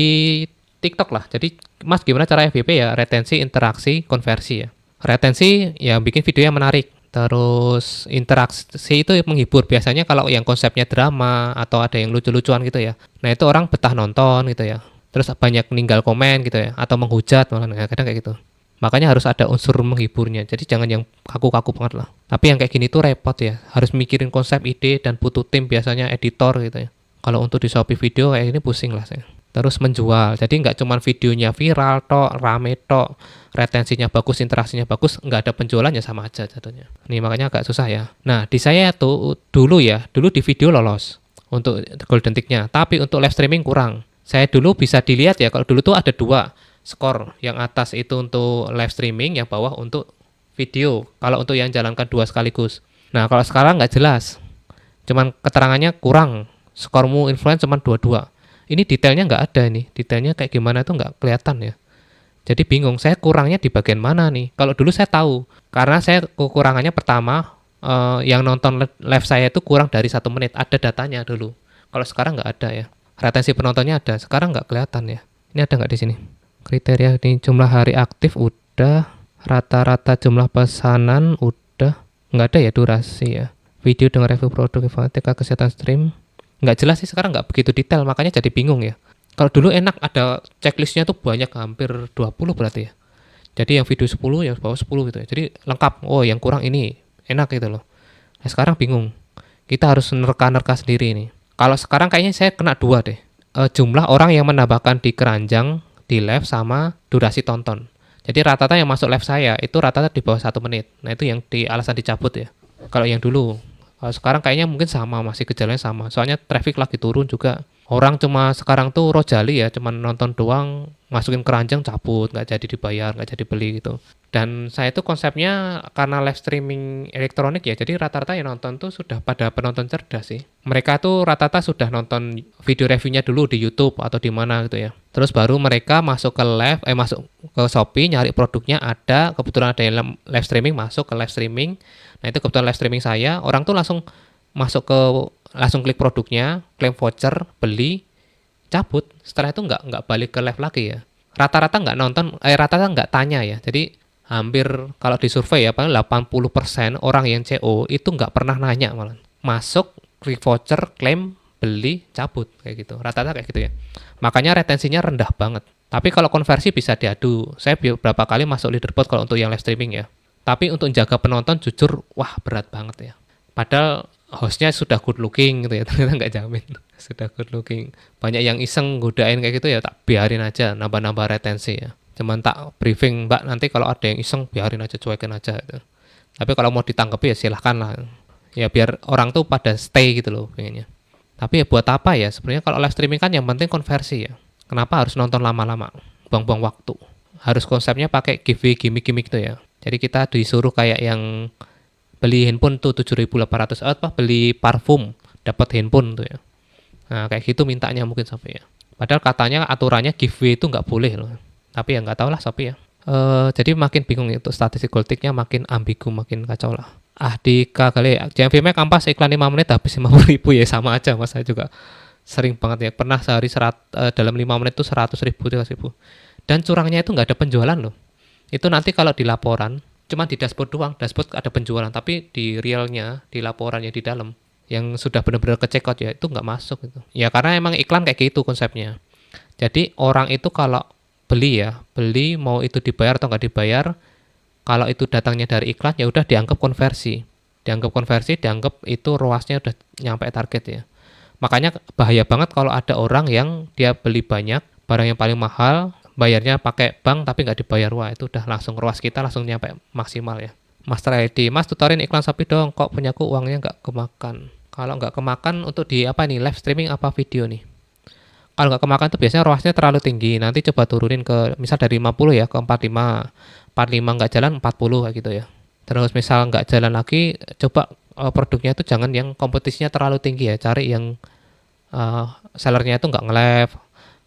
TikTok lah. Jadi Mas gimana cara FYP ya? Retensi, interaksi, konversi ya. Retensi ya bikin video yang menarik. Terus interaksi itu menghibur. Biasanya kalau yang konsepnya drama atau ada yang lucu-lucuan gitu ya. Nah itu orang betah nonton gitu ya. Terus banyak ninggal komen gitu ya. Atau menghujat malah. Nah, kadang kayak gitu. Makanya harus ada unsur menghiburnya. Jadi jangan yang kaku-kaku banget lah. Tapi yang kayak gini tuh repot ya. Harus mikirin konsep, ide, dan butuh tim biasanya editor gitu ya. Kalau untuk di Shopee video kayak ini pusing lah saya. Terus menjual. Jadi nggak cuma videonya viral tok, rame tok, retensinya bagus, interaksinya bagus, nggak ada penjualannya sama aja jatuhnya. Nih makanya agak susah ya. Nah di saya tuh dulu di video lolos untuk golden ticknya. Tapi untuk live streaming kurang. Saya dulu bisa dilihat ya, kalau dulu tuh ada dua skor. Yang atas itu untuk live streaming, yang bawah untuk video. Kalau untuk yang jalankan dua sekaligus. Nah kalau sekarang nggak jelas. Cuman keterangannya kurang. Skormu influence cuma 22. Ini detailnya nggak ada nih. Detailnya kayak gimana tuh nggak kelihatan ya. Jadi bingung, saya kurangnya di bagian mana nih? Kalau dulu saya tahu. Karena saya kekurangannya pertama, yang nonton live saya itu kurang dari 1 menit. Ada datanya dulu. Kalau sekarang nggak ada ya. Retensi penontonnya ada. Sekarang nggak kelihatan ya. Ini ada nggak di sini? Kriteria ini jumlah hari aktif udah. Rata-rata jumlah pesanan udah. Nggak ada ya durasi ya. Video dengan review produk, informatika, kesehatan stream. Nggak jelas sih sekarang, nggak begitu detail, makanya jadi bingung ya. Kalau dulu enak, ada checklistnya tuh banyak, hampir 20 berarti ya. Jadi yang video 10 ya bawa 10 gitu ya. Jadi lengkap, oh yang kurang ini, enak gitu loh. Nah sekarang bingung, kita harus nerka-nerka sendiri nih. Kalau sekarang kayaknya saya kena dua deh. Jumlah orang yang menambahkan di keranjang, di live, sama durasi tonton. Jadi rata-rata yang masuk live saya itu rata-rata di bawah 1 menit. Nah itu yang di alasan dicabut ya. Kalau yang dulu, sekarang kayaknya mungkin sama, masih gejalanya sama. Soalnya traffic lagi turun juga. Orang cuma sekarang tuh rojali ya, cuma nonton doang, masukin keranjang cabut, nggak jadi dibayar, nggak jadi beli gitu. Dan saya itu konsepnya karena live streaming elektronik ya, jadi rata-rata yang nonton tuh sudah pada penonton cerdas sih. Mereka tuh rata-rata sudah nonton video reviewnya dulu di YouTube atau di mana gitu ya. Terus baru mereka masuk ke masuk ke Shopee, nyari produknya ada, kebetulan ada yang live streaming, masuk ke live streaming. Nah itu kebetulan live streaming saya, orang tuh langsung langsung klik produknya, klaim voucher, beli, cabut. Setelah itu nggak balik ke live lagi ya. Rata-rata nggak nonton, rata-rata nggak tanya ya. Jadi hampir kalau di survei ya, paling 80% orang yang CO itu nggak pernah nanya malah. Masuk, klik voucher, klaim, beli, cabut kayak gitu. Rata-rata kayak gitu ya. Makanya retensinya rendah banget. Tapi kalau konversi bisa diadu. Saya beberapa kali masuk leaderboard kalau untuk yang live streaming ya. Tapi untuk jaga penonton jujur, wah berat banget ya. Padahal hostnya sudah good looking gitu ya, ternyata nggak jamin. Sudah good looking. Banyak yang iseng godain kayak gitu ya, tak biarin aja, nambah-nambah retensi ya. Cuman tak briefing, Mbak, nanti kalau ada yang iseng biarin aja, cuekin aja gitu. Tapi kalau mau ditanggapi ya silahkan lah. Ya biar orang tuh pada stay gitu loh pengennya. Tapi ya buat apa ya, sebenarnya kalau live streaming kan yang penting konversi ya. Kenapa harus nonton lama-lama? Buang-buang waktu. Harus konsepnya pakai giveaway, gimmick-gimmick tuh ya. Jadi kita disuruh kayak yang beli handphone tuh 7.800, beli parfum dapat handphone tuh ya. Nah kayak gitu mintanya mungkin Shopee ya. Padahal katanya aturannya giveaway itu nggak boleh loh. Tapi ya nggak tahu lah Shopee ya. Jadi makin bingung itu, statistik goldticknya makin ambigu, makin kacau lah. Di kali JMV Mac ampas iklan 5 menit habis 50.000 ya, sama aja mas, saya juga sering banget ya. Pernah sehari dalam 5 menit tuh 100.000, 300.000. Dan curangnya itu nggak ada penjualan loh. Itu nanti kalau di laporan, cuma di dashboard doang, dashboard ada penjualan, tapi di realnya, di laporannya di dalam, yang sudah benar-benar kecekot ya, itu nggak masuk gitu. Ya karena emang iklan kayak gitu konsepnya. Jadi orang itu kalau beli mau itu dibayar atau nggak dibayar, kalau itu datangnya dari iklan ya udah dianggap konversi. Dianggap itu ruasnya udah nyampe target ya. Makanya bahaya banget kalau ada orang yang dia beli banyak, barang yang paling mahal, bayarnya pakai bank tapi nggak dibayar. Wah itu udah langsung ruas kita langsung nyampe maksimal ya. Master ID, Mas tutorin iklan Shopee dong, kok punyaku uangnya nggak kemakan. Kalau nggak kemakan untuk di apa nih, live streaming apa video nih. Kalau nggak kemakan tuh biasanya ROAS-nya terlalu tinggi. Nanti coba turunin ke misal dari 50 ya ke 45. 45 nggak jalan 40 kayak gitu ya. Terus misal nggak jalan lagi, coba produknya itu jangan yang kompetisinya terlalu tinggi ya. Cari yang sellernya itu nggak nge-live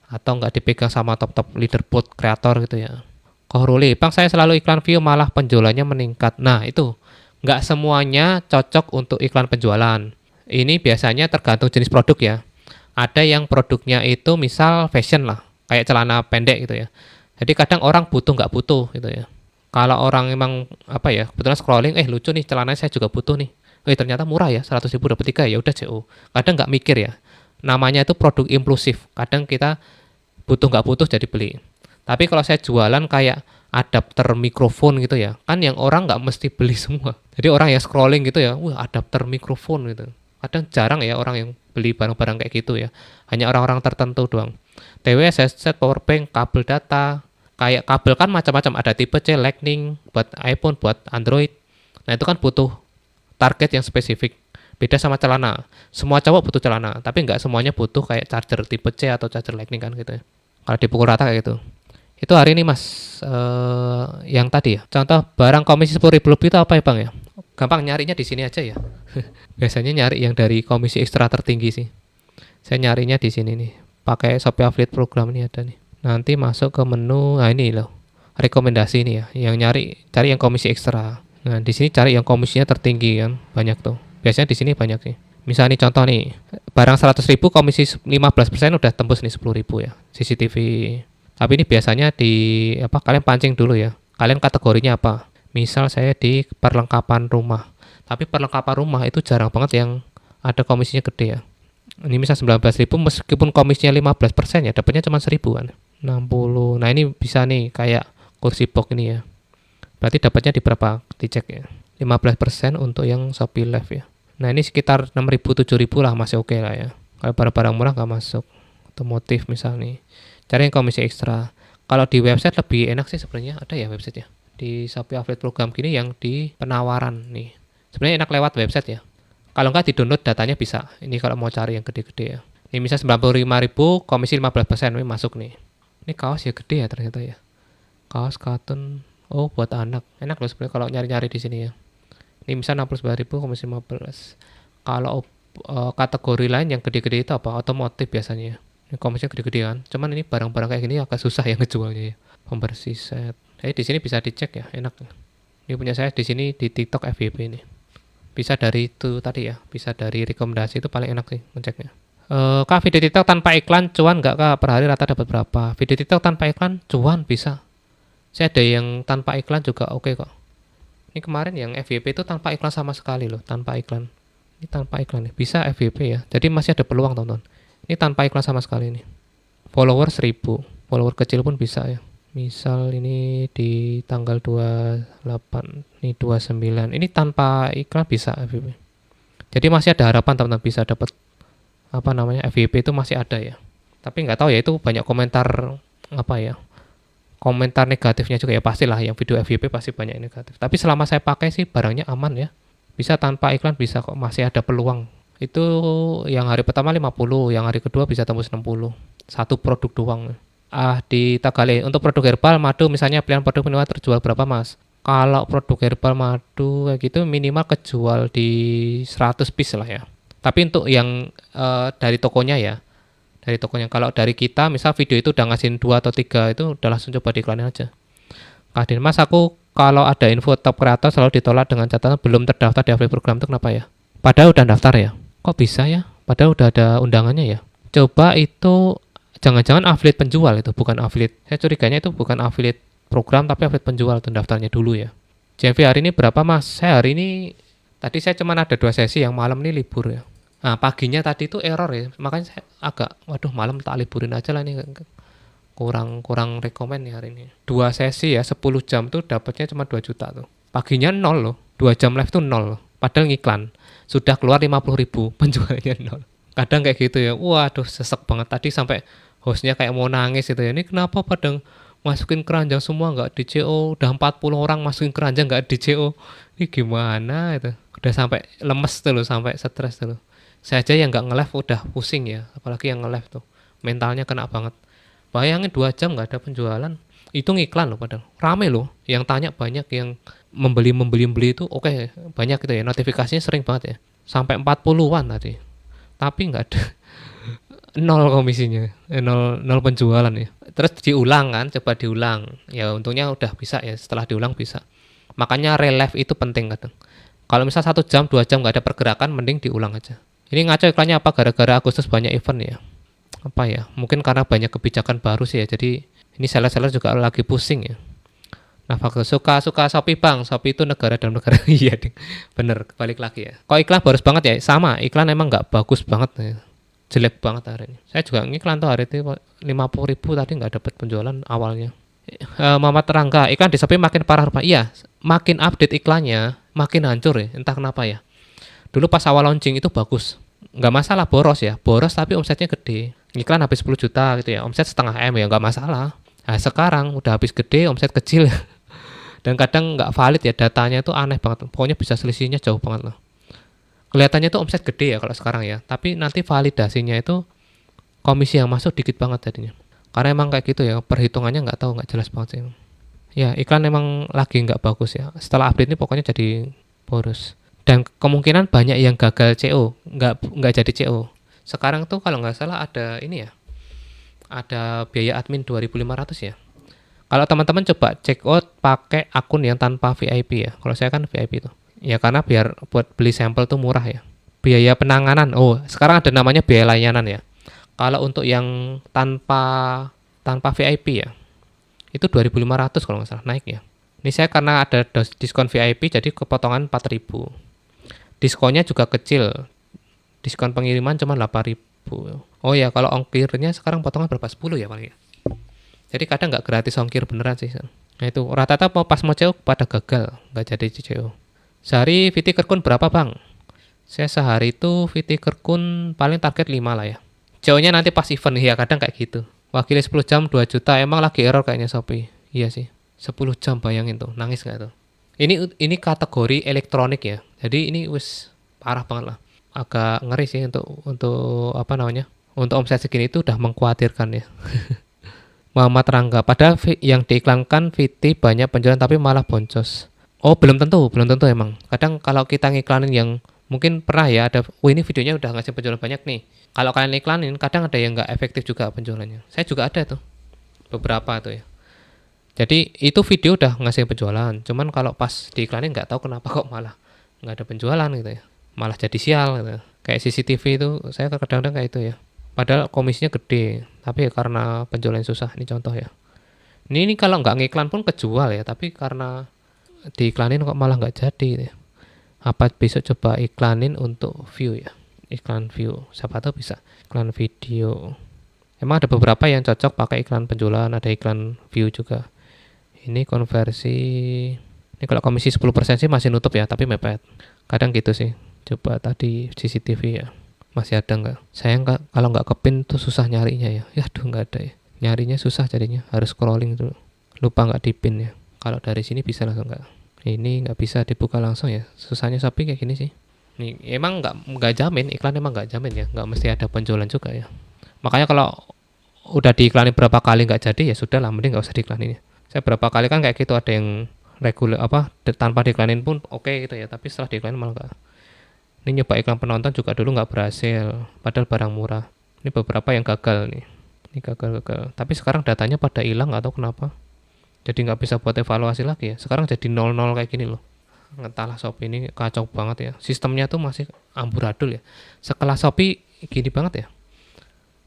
atau nggak dipegang sama top-top leaderboard kreator gitu ya. Kohruli, Bang saya selalu iklan view malah penjualannya meningkat. Nah itu, nggak semuanya cocok untuk iklan penjualan. Ini biasanya tergantung jenis produk ya. Ada yang produknya itu misal fashion lah, kayak celana pendek gitu ya. Jadi kadang orang butuh nggak butuh gitu ya. Kalau orang emang apa ya, kebetulan scrolling, lucu nih celananya saya juga butuh nih. Ternyata murah ya, 100.000 dapat 3 ya udah CO. Kadang nggak mikir ya. Namanya itu produk impulsif. Kadang kita butuh nggak butuh jadi beli. Tapi kalau saya jualan kayak adapter mikrofon gitu ya, kan yang orang nggak mesti beli semua. Jadi orang yang scrolling gitu ya, wah adapter mikrofon gitu. Kadang jarang ya orang yang beli barang-barang kayak gitu ya. Hanya orang-orang tertentu doang. TW, headset, powerbank, kabel data. Kayak kabel kan macam-macam, ada tipe C, Lightning, buat iPhone, buat Android. Nah itu kan butuh target yang spesifik. Beda sama celana. Semua cowok butuh celana, tapi nggak semuanya butuh kayak charger tipe C atau charger Lightning kan gitu ya. Kalau dipukul rata kayak gitu. Itu hari ini mas, yang tadi ya. Contoh barang komisi 10.000 lebih itu apa ya bang ya? Gampang nyarinya di sini aja ya. Biasanya nyari yang dari komisi ekstra tertinggi sih. Saya nyarinya di sini nih. Pakai Shopee Affiliate Program ini ada nih. Nanti masuk ke menu, nah ini loh. Rekomendasi ini ya. Yang cari yang komisi ekstra. Nah, di sini cari yang komisinya tertinggi kan. Banyak tuh. Biasanya di sini banyak sih. Misalnya nih contoh nih, barang 100.000 komisi 15% udah tembus nih 10.000 ya. CCTV. Tapi ini biasanya di apa? Kalian pancing dulu ya. Kalian kategorinya apa? Misal saya di perlengkapan rumah. Tapi perlengkapan rumah itu jarang banget yang ada komisinya gede ya. Ini misal 19.000 meskipun komisinya 15% ya dapatnya cuma 1.000 kan. 60. Nah, ini bisa nih kayak kursi box ini ya. Berarti dapatnya di berapa? Dicek ya. 15% untuk yang Shopee Live ya. Nah, ini sekitar 6.000 7.000 lah masih oke lah ya. Kalau barang-barang murah nggak masuk. Otomotif misalnya. Cari yang komisi ekstra. Kalau di website lebih enak sih sebenarnya, ada ya website ya. Di Shopee Affiliate Program gini yang di penawaran nih. Sebenarnya enak lewat website ya. Kalau nggak di-download datanya bisa. Ini kalau mau cari yang gede-gede ya. Ini misal 95.000 komisi 15% ini masuk nih. Ini kaos ya gede ya ternyata ya. Kaos cotton. Oh, buat anak. Enak loh sebenarnya kalau nyari-nyari di sini ya. Ini misal 69.000 komisi 15. Kalau kategori lain yang gede-gede itu apa? Otomotif biasanya ya. Ini komisinya gede-gede kan. Cuman ini barang-barang kayak gini agak susah yang ngejualnya ya. Pembersih set. Di sini bisa dicek ya, enak. Ini punya saya di sini di TikTok FYP ini. Bisa dari itu tadi ya, bisa dari rekomendasi itu paling enak sih ngeceknya. Kak, video TikTok tanpa iklan cuan nggak kak? Per hari rata dapat berapa? Video TikTok tanpa iklan cuan bisa. Saya ada yang tanpa iklan juga oke kok. Ini kemarin yang FYP itu tanpa iklan sama sekali loh, tanpa iklan. Ini tanpa iklan nih, bisa FYP ya. Jadi masih ada peluang tonton. Ini tanpa iklan sama sekali nih. Follower 1.000, follower kecil pun bisa ya. Misal ini di tanggal 28, ini 29. Ini tanpa iklan bisa FYP. Jadi masih ada harapan teman-teman bisa dapat apa namanya FYP itu masih ada ya. Tapi nggak tahu ya itu banyak komentar apa ya. Komentar negatifnya juga ya pastilah yang video FYP pasti banyak negatif. Tapi selama saya pakai sih barangnya aman ya. Bisa tanpa iklan bisa kok, masih ada peluang. Itu yang hari pertama 50, yang hari kedua bisa tembus 60. Satu produk doang. Di Tagale untuk produk herbal madu misalnya pilihan produk minimal terjual berapa mas? Kalau produk herbal madu kayak gitu minimal kejual di 100 piece lah ya. Tapi untuk yang dari tokonya ya, dari tokonya. Kalau dari kita misal video itu udah ngasihin 2 atau 3 itu udah langsung coba diiklanin aja. Kadin mas aku kalau ada info top kreator selalu ditolak dengan catatan belum terdaftar di affiliate program itu kenapa ya? Padahal udah daftar ya. Kok bisa ya? Padahal udah ada undangannya ya. Coba itu jangan-jangan affiliate penjual itu bukan affiliate. Saya curiganya itu bukan affiliate program tapi affiliate penjual tuh daftarnya dulu ya. JV hari ini berapa mas? Saya hari ini tadi saya cuma ada 2 sesi, yang malam ini libur ya. Nah paginya tadi itu error ya, makanya saya agak waduh malam tak liburin aja lah nih, kurang rekomen nih hari ini. 2 sesi ya 10 jam tuh dapatnya cuma 2 juta tuh. Paginya 0 loh, 2 jam live tuh 0 loh. Padahal ngiklan sudah keluar 50.000 penjualannya 0. Kadang kayak gitu ya, waduh sesek banget tadi sampai hostnya kayak mau nangis gitu ya. Ini kenapa pada masukin keranjang semua nggak di CO, udah 40 orang masukin keranjang nggak di CO. Ini gimana itu? Udah sampai lemes tuh loh, sampai stres tuh loh. Saya aja yang nggak nge-live udah pusing ya, apalagi yang nge-live tuh mentalnya kena banget. Bayangin 2 jam nggak ada penjualan, itu ngiklan loh padahal rame loh, yang tanya banyak, yang membeli itu oke, banyak gitu ya, notifikasinya sering banget ya, sampai 40-an tadi, tapi nggak ada, nol komisinya, nol penjualan ya. Terus diulang kan, coba diulang, ya untungnya udah bisa ya, setelah diulang bisa. Makanya real life itu penting kadang. Kalau misal 1 jam 2 jam nggak ada pergerakan, mending diulang aja. Ini ngaco iklannya apa, gara-gara Agustus banyak event ya, apa ya, mungkin karena banyak kebijakan baru sih ya, jadi ini seller-seller juga lagi pusing ya. Nah, faktor suka Shopee bang, Shopee itu negara dalam negara. Iya ding, bener, balik lagi ya. Kok iklan boros banget ya, sama, iklan emang nggak bagus banget ya. Jelek banget hari ini. Saya juga ngiklan tuh hari itu 50.000 tadi nggak dapat penjualan awalnya. Muhammad Rangga, iklan di Shopee makin parah. Iya, makin update iklannya makin hancur ya, entah kenapa ya. Dulu pas awal launching itu bagus, nggak masalah boros ya, boros tapi omsetnya gede. Iklan habis 10 juta gitu ya, omset setengah M ya nggak masalah. Nah sekarang udah habis gede, omset kecil. Dan kadang nggak valid ya, datanya itu aneh banget, pokoknya bisa selisihnya jauh banget lah. Kelihatannya itu omset gede ya kalau sekarang ya, tapi nanti validasinya itu komisi yang masuk dikit banget jadinya. Karena emang kayak gitu ya, perhitungannya nggak tahu, nggak jelas banget sih. Ya iklan emang lagi nggak bagus ya, setelah update ini pokoknya jadi boros. Dan kemungkinan banyak yang gagal CO, nggak jadi CO. Sekarang tuh kalau nggak salah ada ini ya, ada biaya admin 2.500 ya. Kalau teman-teman coba check out pakai akun yang tanpa VIP ya. Kalau saya kan VIP tuh. Ya karena biar buat beli sampel tuh murah ya. Biaya penanganan, oh sekarang ada namanya biaya layanan ya. Kalau untuk yang tanpa VIP ya, itu 2.500 kalau nggak salah, naik ya. Ini saya karena ada diskon VIP jadi kepotongan 4.000. Diskonnya juga kecil. Diskon pengiriman cuma 8.000. Oh ya, kalau ongkirnya sekarang potongan berapa? 10 ya paling ya. Jadi kadang nggak gratis ongkir beneran sih. Nah itu rata-rata pas mau CO pada gagal, nggak jadi CO. Sehari VT Kerkun berapa bang? Saya sehari itu VT Kerkun paling target 5 lah ya. CO-nya nanti pas event ya, kadang kayak gitu. Wakilnya 10 jam 2 juta, emang lagi error kayaknya Shopee. Iya sih, 10 jam bayangin tuh, nangis nggak tuh? Ini kategori elektronik ya, jadi ini wis parah banget lah. Agak ngeri sih untuk apa namanya? Untuk omset segini itu udah mengkhawatirkan ya. Muhammad Rangga, padahal yang diiklankan VT banyak penjualan tapi malah boncos. Oh belum tentu emang. Kadang kalau kita ngiklanin yang mungkin pernah ya ada, ini videonya udah ngasih penjualan banyak nih. Kalau kalian iklanin, kadang ada yang nggak efektif juga penjualannya. Saya juga ada tuh, beberapa tuh ya. Jadi itu video udah ngasih penjualan, cuman kalau pas diiklanin nggak tahu kenapa kok malah nggak ada penjualan gitu ya. Malah jadi sial gitu. Kayak CCTV itu, saya kadang-kadang kayak itu ya. Padahal komisinya gede, tapi ya karena penjualan susah. Ini contoh ya. Ini kalau nggak ngiklan pun kejual ya, tapi karena diiklanin kok malah nggak jadi gitu ya. Apa besok coba iklanin untuk view ya, iklan view, siapa tahu bisa. Iklan video, emang ada beberapa yang cocok pakai iklan penjualan, ada iklan view juga. Ini konversi, ini kalau komisi 10% sih masih nutup ya, tapi mepet. Kadang gitu sih. Coba tadi CCTV ya, masih ada nggak? Saya nggak, kalau nggak kepin tuh susah nyarinya ya. Ya aduh nggak ada ya. Nyarinya susah jadinya, harus scrolling dulu. Lupa nggak dipin ya. Kalau dari sini bisa langsung nggak? Ini nggak bisa dibuka langsung ya. Susahnya Shopee kayak gini sih. Nih emang nggak jamin, iklan emang nggak jamin ya. Nggak mesti ada penjualan juga ya. Makanya kalau udah diiklanin berapa kali nggak jadi ya sudah lah, mending nggak usah diiklanin ya. Saya berapa kali kan kayak gitu, ada yang reguler apa tanpa diiklanin pun oke gitu ya, tapi setelah diiklanin malah nggak. Ini nyoba iklan penonton juga dulu nggak berhasil, padahal barang murah. Ini beberapa yang gagal nih. Ini gagal. Tapi sekarang datanya pada hilang atau kenapa? Jadi nggak bisa buat evaluasi lagi ya. Sekarang jadi 0-0 kayak gini loh. Entahlah, Shopee ini kacau banget ya. Sistemnya tuh masih amburadul ya. Sekelas Shopee gini banget ya.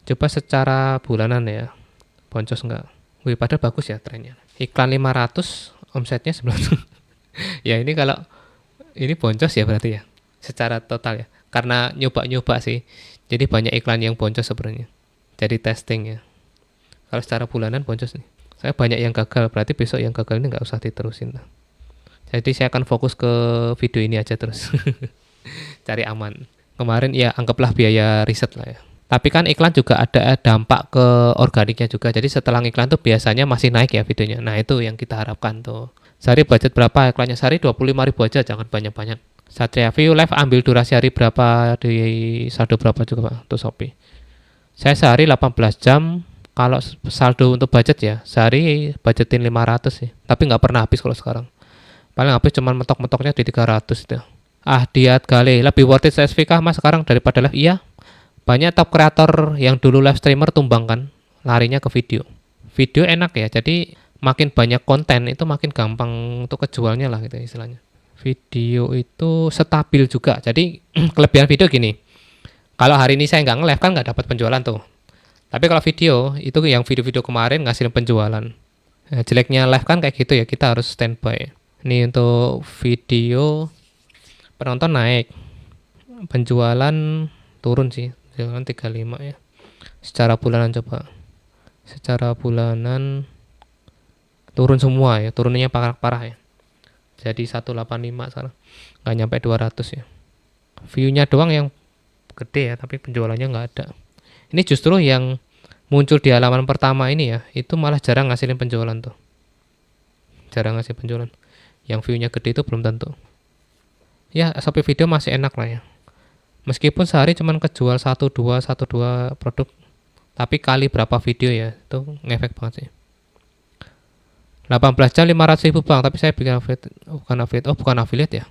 Coba secara bulanan ya. Boncos nggak? Wih, padahal bagus ya trennya. Iklan 500, omsetnya 9. Ya ini kalau ini boncos ya berarti ya. Secara total ya, karena nyoba-nyoba sih, jadi banyak iklan yang boncos sebenarnya, jadi testing ya. Kalau secara bulanan boncos nih, saya banyak yang gagal, berarti besok yang gagal ini nggak usah diterusin lah. Jadi saya akan fokus ke video ini aja terus. Cari aman. Kemarin ya anggaplah biaya riset lah ya, tapi kan iklan juga ada dampak ke organiknya juga, jadi setelah iklan tuh biasanya masih naik ya videonya. Nah itu yang kita harapkan tuh. Sehari budget berapa iklannya? Sehari 25.000 aja, jangan banyak-banyak. Satria View Live ambil durasi hari berapa, di saldo berapa juga Pak untuk Shopee. Saya sehari 18 jam. Kalau saldo untuk budget ya, sehari budgetin 500 sih. Tapi nggak pernah habis kalau sekarang. Paling habis cuman mentok-mentoknya di 300 itu. Ah, Diat Gale, lebih worth it CSV kah Mas sekarang daripada live? Iya. Banyak top kreator yang dulu live streamer tumbang kan, larinya ke video. Video enak ya, jadi makin banyak konten itu makin gampang untuk kejualnya lah gitu istilahnya. Video itu stabil juga. Jadi kelebihan video gini. Kalau hari ini saya nggak nge-live kan nggak dapat penjualan tuh. Tapi kalau video itu yang video-video kemarin ngasilin penjualan. Nah, jeleknya live kan kayak gitu ya, kita harus standby. Ini untuk video penonton naik, penjualan turun sih, penjualan 35 ya. Secara bulanan coba. Secara bulanan turun semua ya, turunnya parah-parah ya. Jadi 185 sekarang. Nggak nyampe 200 ya. View-nya doang yang gede ya, tapi penjualannya nggak ada. Ini justru yang muncul di halaman pertama ini ya, itu malah jarang ngasilin penjualan tuh. Jarang ngasih penjualan. Yang view-nya gede itu belum tentu. Ya, Shopee Video masih enak lah ya. Meskipun sehari cuman kejual 1-2 produk, tapi kali berapa video ya, itu ngefek banget sih. 18 jam 500 ribu Bang, tapi saya bikin affiliate, bukan affiliate ya.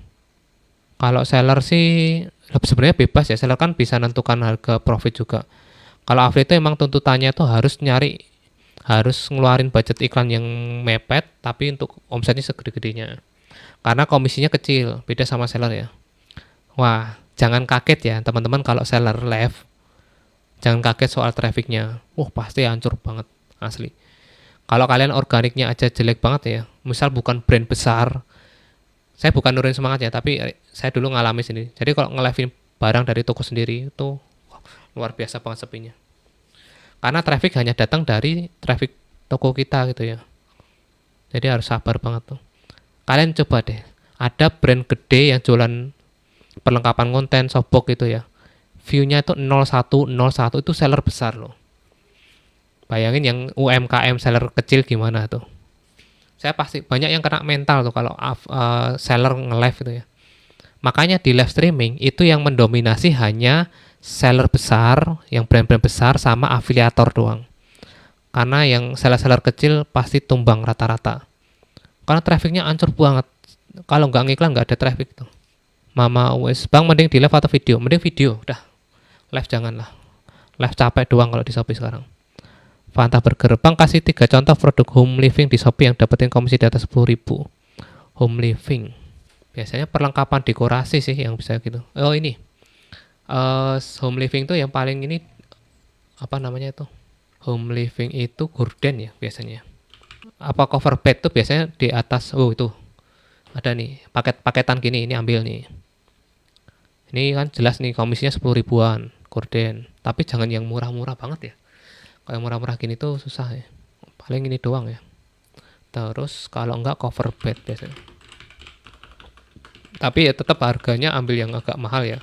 Kalau seller sih sebenarnya bebas ya, seller kan bisa nentukan harga profit juga. Kalau affiliate itu emang tuntutannya tuh harus ngeluarin budget iklan yang mepet, tapi untuk omsetnya segede-gedenya. Karena komisinya kecil, beda sama seller ya. Wah, jangan kaget ya teman-teman kalau seller live. Jangan kaget soal trafficnya. Pasti hancur banget, asli. Kalau kalian organiknya aja jelek banget ya, misal bukan brand besar, saya bukan nurunin semangat ya, tapi saya dulu ngalami sendiri. Jadi kalau nge-live-in barang dari toko sendiri itu luar biasa banget sepinya. Karena traffic hanya datang dari traffic toko kita gitu ya. Jadi harus sabar banget tuh. Kalian coba deh, ada brand gede yang jualan perlengkapan konten, softbox gitu ya. View-nya itu 0101 itu seller besar loh. Bayangin yang UMKM seller kecil gimana tuh. Saya pasti banyak yang kena mental tuh kalau seller nge-live itu ya. Makanya di live streaming itu yang mendominasi hanya seller besar, yang brand-brand besar sama afiliator doang. Karena yang seller-seller kecil pasti tumbang rata-rata. Karena trafficnya hancur banget. Kalau nggak ngiklan nggak ada traffic tuh. Mama wes Bang mending di live atau video? Mending video, udah. Live janganlah. Live capek doang kalau di Shopee sekarang. Fanta Burger, Bang kasih 3 contoh produk home living di Shopee yang dapetin komisi di atas 10.000. Home living. Biasanya perlengkapan dekorasi sih yang bisa gitu. Oh ini. Home living tuh yang paling ini apa namanya itu? Home living itu gorden ya biasanya. Apa cover bed tuh biasanya di atas. Oh itu. Ada nih paketan gini, ini ambil nih. Ini kan jelas nih komisinya 10 ribuan gorden. Tapi jangan yang murah-murah banget ya. Kalau murah-murah gini tuh susah ya. Paling ini doang ya. Terus kalau enggak cover bed biasanya. Tapi ya tetap harganya ambil yang agak mahal ya.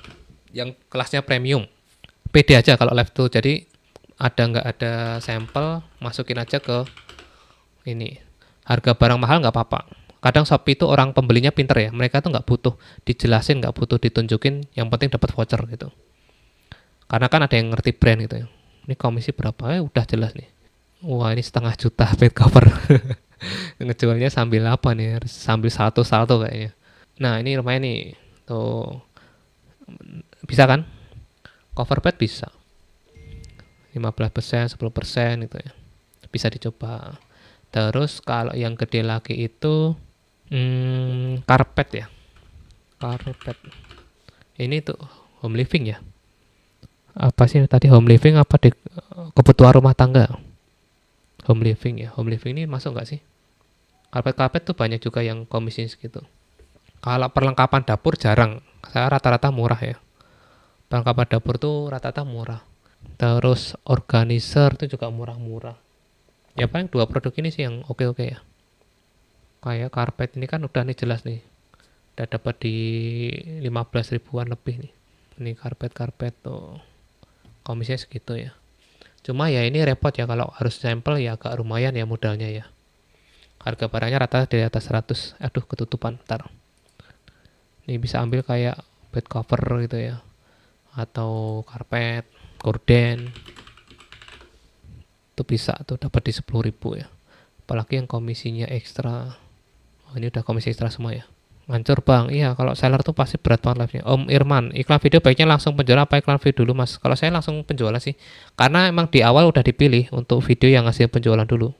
Yang kelasnya premium. Pede aja kalau live tuh. Jadi nggak ada sampel, masukin aja ke ini. Harga barang mahal nggak apa-apa. Kadang Shopee itu orang pembelinya pinter ya. Mereka tuh nggak butuh dijelasin, nggak butuh ditunjukin. Yang penting dapat voucher gitu. Karena kan ada yang ngerti brand gitu ya. Ini komisi berapa? Udah jelas nih. Wah ini 500.000 bed cover. Ngejualnya sambil apa nih? Sambil salto kayaknya. Nah ini lumayan nih. Tuh. Bisa kan? Cover bed bisa. 15%, 10% gitu ya. Bisa dicoba. Terus kalau yang gede lagi itu karpet ya. Karpet. Ini tuh home living ya. Apa sih tadi home living apa kebutuhan rumah tangga? Home living ya. Home living ini masuk nggak sih? Karpet-karpet tuh banyak juga yang komisi segitu. Kalau perlengkapan dapur jarang. Saya rata-rata murah ya. Perlengkapan dapur tuh rata-rata murah. Terus organizer tuh juga murah-murah. Ya paling 2 produk ini sih yang oke-oke ya. Kayak karpet ini kan udah nih jelas nih. Udah dapat di 15 ribuan lebih nih. Ini karpet tuh. Komisinya segitu ya. Cuma ya ini repot ya kalau harus sampel ya agak lumayan ya modalnya ya. Harga barangnya rata di atas 100. Aduh ketutupan, ntar. Ini bisa ambil kayak bed cover gitu ya, atau karpet, gorden, itu bisa tuh dapat di 10.000 ya. Apalagi yang komisinya ekstra. Oh, ini udah komisi ekstra semua ya. Ngancur bang, iya kalau seller tuh pasti berat banget live-nya. Om Irman, iklan video baiknya langsung penjualan apa iklan video dulu mas? Kalau saya langsung penjualan sih, karena emang di awal udah dipilih untuk video yang ngasih penjualan dulu.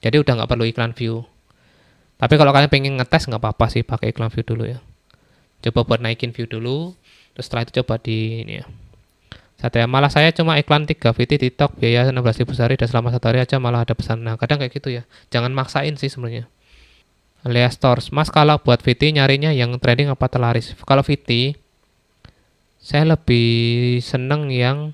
Jadi udah nggak perlu iklan view. Tapi kalau kalian pengen ngetes nggak apa-apa sih pakai iklan view dulu ya. Coba buat naikin view dulu, terus setelah itu coba di ini ya. Malah saya cuma iklan 3 VT TikTok biaya 16.000 sehari dan selama 1 hari aja malah ada pesan. Nah kadang kayak gitu ya, jangan maksain sih sebenarnya. Lea Stores, mas kalau buat VT nyarinya yang trending apa terlaris? Kalau VT saya lebih seneng yang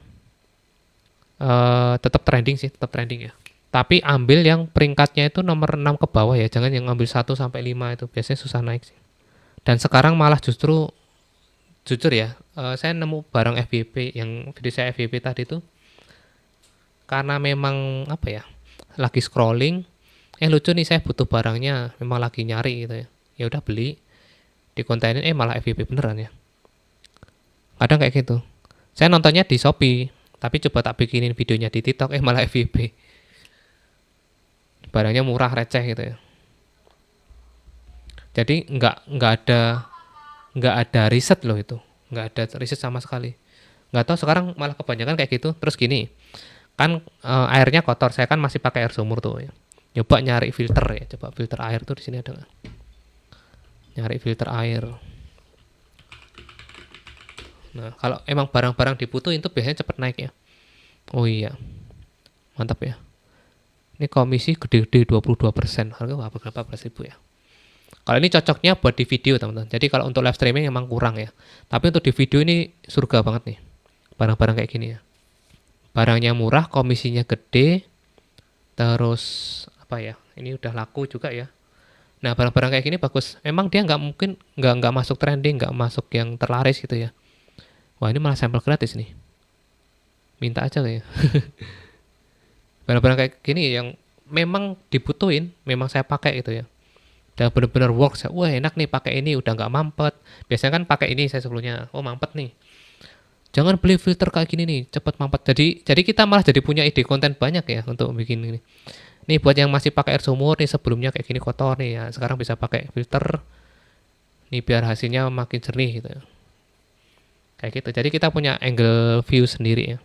tetap trending sih, tetap trending ya. Tapi ambil yang peringkatnya itu nomor 6 ke bawah ya, jangan yang ambil 1 sampai 5 itu biasanya susah naik sih. Dan sekarang malah justru jujur ya, saya nemu barang FYP yang video saya FYP tadi tuh karena memang apa ya, lagi scrolling, lucu nih saya butuh barangnya, memang lagi nyari gitu ya. Ya udah beli, dikontenin malah FYP beneran ya. Kadang kayak gitu. Saya nontonnya di Shopee, tapi coba tak bikinin videonya di TikTok malah FYP. Barangnya murah receh gitu ya. Jadi nggak ada riset loh itu, nggak ada riset sama sekali. Nggak tahu sekarang malah kebanyakan kayak gitu. Terus gini, kan airnya kotor, saya kan masih pakai air sumur tuh ya. Coba nyari filter ya, coba filter air tuh di sini ada nggak? Nyari filter air. Nah kalau emang barang-barang dibutuhin tuh biasanya cepet naik ya. Oh iya, mantap ya. Ini komisi gede-gede 22%, harga berapa 14.000 ya. Kalau ini cocoknya buat di video teman-teman. Jadi kalau untuk live streaming emang kurang ya. Tapi untuk di video ini surga banget nih. Barang-barang kayak gini ya. Barangnya murah, komisinya gede. Terus apa ya? Ini udah laku juga ya. Nah barang-barang kayak gini bagus. Emang dia nggak mungkin nggak masuk trending, nggak masuk yang terlaris gitu ya. Wah ini malah sampel gratis nih. Minta aja kayak. Barang-barang kayak gini yang memang dibutuhin, memang saya pakai gitu ya. Udah bener-bener works. Wah enak nih pakai ini, udah nggak mampet. Biasanya kan pakai ini saya sebelumnya. Oh mampet nih. Jangan beli filter kayak gini nih, cepet mampet. Jadi kita malah jadi punya ide konten banyak ya untuk bikin ini. Nih buat yang masih pakai air sumur nih sebelumnya kayak gini kotor nih ya. Sekarang bisa pakai filter. Nih biar hasilnya makin jernih gitu ya. Kayak gitu. Jadi kita punya angle view sendiri ya.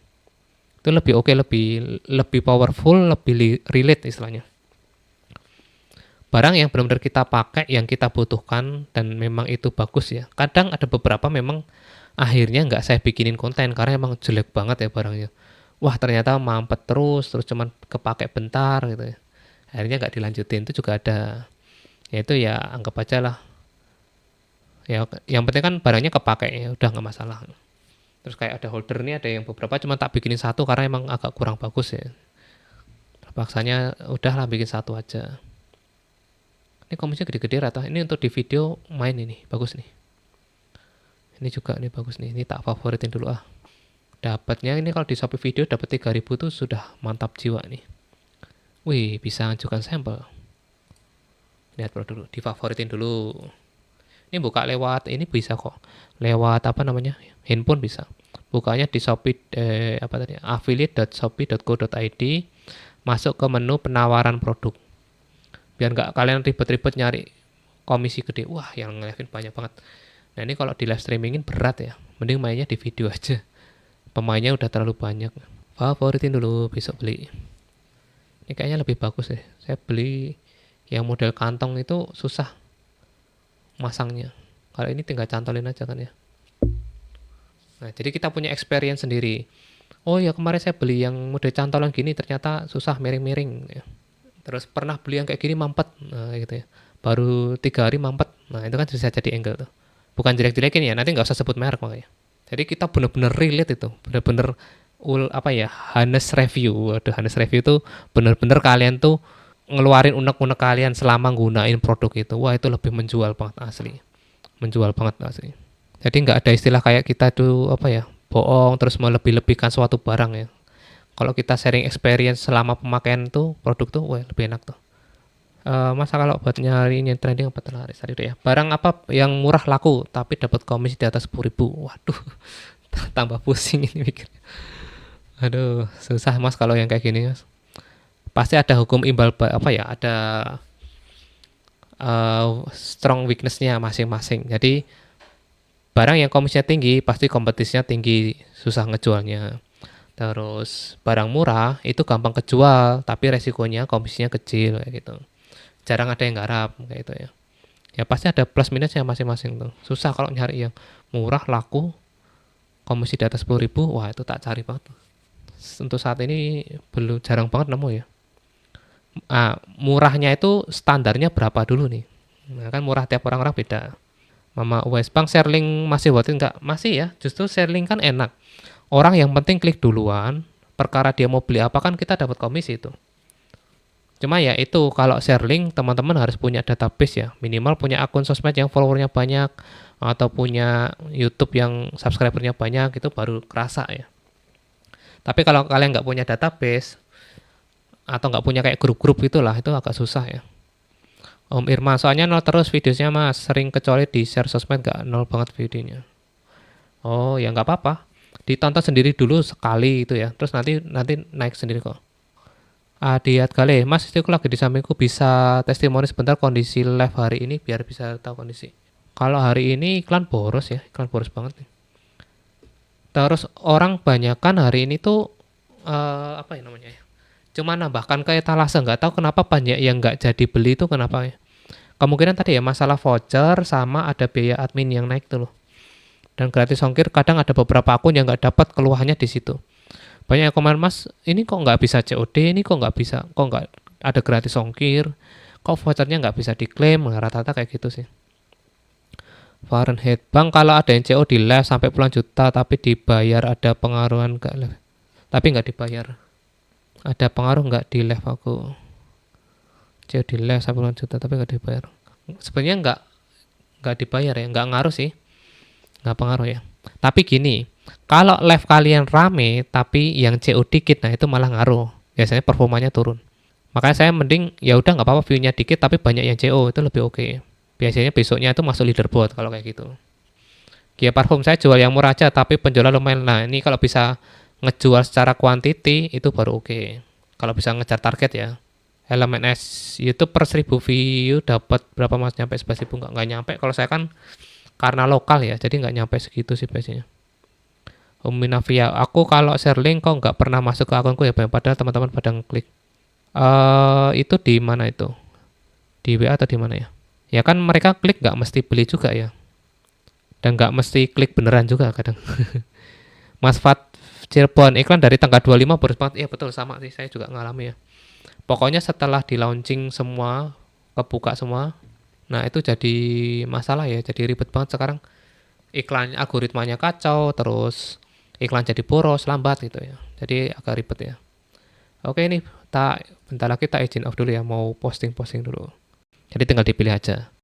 Itu lebih oke, lebih powerful, lebih relate istilahnya. Barang yang benar-benar kita pakai, yang kita butuhkan dan memang itu bagus ya. Kadang ada beberapa memang akhirnya nggak saya bikinin konten karena emang jelek banget ya barangnya. Wah ternyata mampet terus cuman kepake bentar gitu ya. Akhirnya nggak dilanjutin, itu juga ada. Ya itu ya anggap aja lah. Ya yang penting kan barangnya kepake ya udah nggak masalah. Terus kayak ada holder nih, ada yang beberapa cuma tak bikinin satu karena emang agak kurang bagus ya. Terpaksanya udahlah bikin satu aja. Ini komisinya gede-gede rata. Ini untuk di video main ini bagus nih. Ini juga nih bagus nih. Ini tak favoritin dulu ah. Dapatnya ini kalau di Shopee video dapat 3.000 tuh sudah mantap jiwa nih. Wih, bisa ajukan sampel. Lihat bro dulu, difavoritin dulu. Ini buka lewat ini bisa kok. Lewat apa namanya? Handphone bisa. Bukanya di Shopee apa tadi? affiliate.shopee.co.id. Masuk ke menu penawaran produk. Biar nggak kalian ribet-ribet nyari komisi gede. Wah, yang nge-live banyak banget. Nah, ini kalau di live streamingin berat ya. Mending mainnya di video aja. Pemainnya udah terlalu banyak. Favoritin dulu, besok beli. Ini kayaknya lebih bagus deh. Saya beli yang model kantong itu susah masangnya. Kalau ini tinggal cantolin aja kan ya. Nah, jadi kita punya experience sendiri. Oh ya, kemarin saya beli yang model cantolan gini ternyata susah miring-miring ya. Terus pernah beli yang kayak gini mampet. Nah, gitu ya. Baru 3 hari mampet. Nah, itu kan bisa jadi angle tuh. Bukan jelek-jelekin ya, nanti nggak usah sebut merek makanya. Jadi kita bener-bener relate itu. Bener-bener apa ya, honest review. Waduh, honest review tuh bener-bener kalian tuh ngeluarin unek-unek kalian selama gunain produk itu. Wah, itu lebih menjual banget asli. Menjual banget asli. Jadi nggak ada istilah kayak kita tuh apa ya, bohong terus melebih-lebihkan suatu barang ya. Kalau kita sharing experience selama pemakaian tuh produk tuh, wah lebih enak tuh. Masa kalau buat nyari yang trending apa terlaris tadi udah ya. Barang apa yang murah laku tapi dapat komisi di atas 10.000. Waduh, tambah pusing ini mikir. Aduh, susah Mas kalau yang kayak gini Mas. Pasti ada hukum imbal apa ya? Ada strong weakness-nya masing-masing. Jadi barang yang komisinya tinggi pasti kompetisinya tinggi, susah ngejualnya. Terus barang murah itu gampang kejual, tapi resikonya komisinya kecil kayak gitu. Jarang ada yang garap kayak gitu ya. Ya pasti ada plus minusnya masing-masing tuh. Susah kalau nyari yang murah laku komisi di atas 10.000, wah itu tak cari banget. Untuk saat ini belum jarang banget nemu ya. Murahnya itu standarnya berapa dulu nih? Nah, kan murah tiap orang-orang beda. Mama US Bank Sherling masih worth it nggak? Masih ya, justru Sherling kan enak. Orang yang penting klik duluan, perkara dia mau beli apa kan kita dapat komisi itu. Cuma ya itu kalau Sherling teman-teman harus punya database ya, minimal punya akun sosmed yang followernya banyak atau punya YouTube yang subscribernya banyak itu baru kerasa ya. Tapi kalau kalian nggak punya database atau nggak punya kayak grup-grup itulah itu agak susah ya. Om Irma, soalnya nol terus videonya mas, sering kecuali di share sosmed nggak nol banget videonya. Oh ya nggak apa-apa, ditonton sendiri dulu sekali itu ya, terus nanti nanti naik sendiri kok. Adiat kali, mas itu lagi di sampingku bisa testimoni sebentar kondisi live hari ini biar bisa tahu kondisi. Kalau hari ini iklan boros ya, iklan boros banget nih. Terus orang banyakan hari ini tuh apa ya namanya ya? Cuma nambahkan ke etalase, nggak tahu kenapa banyak yang nggak jadi beli itu kenapa ya. Kemungkinan tadi ya masalah voucher sama ada biaya admin yang naik tuh loh. Dan gratis ongkir kadang ada beberapa akun yang nggak dapat keluhannya di situ. Banyak yang komen mas, ini kok nggak bisa COD, ini kok nggak bisa, kok nggak ada gratis ongkir, kok vouchernya nggak bisa diklaim, rata-rata kayak gitu sih. Fahrenheit Bank kalau ada yang COD live sampai puluhan juta tapi dibayar ada pengaruhan nggak live? Tapi nggak dibayar. Ada pengaruh nggak di live aku? COD live sampai puluhan juta tapi nggak dibayar. Sebenarnya nggak dibayar ya, nggak ngaruh sih, nggak pengaruh ya. Tapi gini, kalau live kalian rame tapi yang CO dikit, nah itu malah ngaruh. Biasanya performanya turun. Makanya saya mending ya udah nggak apa-apa view-nya dikit tapi banyak yang CO itu lebih oke. Biasanya besoknya itu masuk leaderboard kalau kayak gitu. Kia parfum saya jual yang murah aja tapi penjualan lumayan. Nah ini kalau bisa ngejual secara quantity itu baru oke. Kalau bisa ngejar target ya. Elemen S YouTube per 1000 view dapat berapa mas, nyampe 11.000 nggak nyampe. Kalau saya kan karena lokal ya jadi nggak nyampe segitu sih biasanya. Minavia, aku kalau share link kok nggak pernah masuk ke akunku ya, padahal teman-teman pada ngeklik. Itu di mana itu? Di WA atau di mana ya? Ya kan mereka klik nggak mesti beli juga ya, dan nggak mesti klik beneran juga kadang. Mas Fat Cirebon, iklan dari tanggal 25 boros banget. Iya betul, sama sih saya juga ngalami ya. Pokoknya setelah di launching semua, kebuka semua, nah itu jadi masalah ya, jadi ribet banget sekarang. Iklan algoritmanya kacau, terus iklan jadi boros, lambat gitu ya. Jadi agak ribet ya. Oke nih, bentar lagi tak izin off dulu ya, mau posting-posting dulu. Jadi tinggal dipilih aja.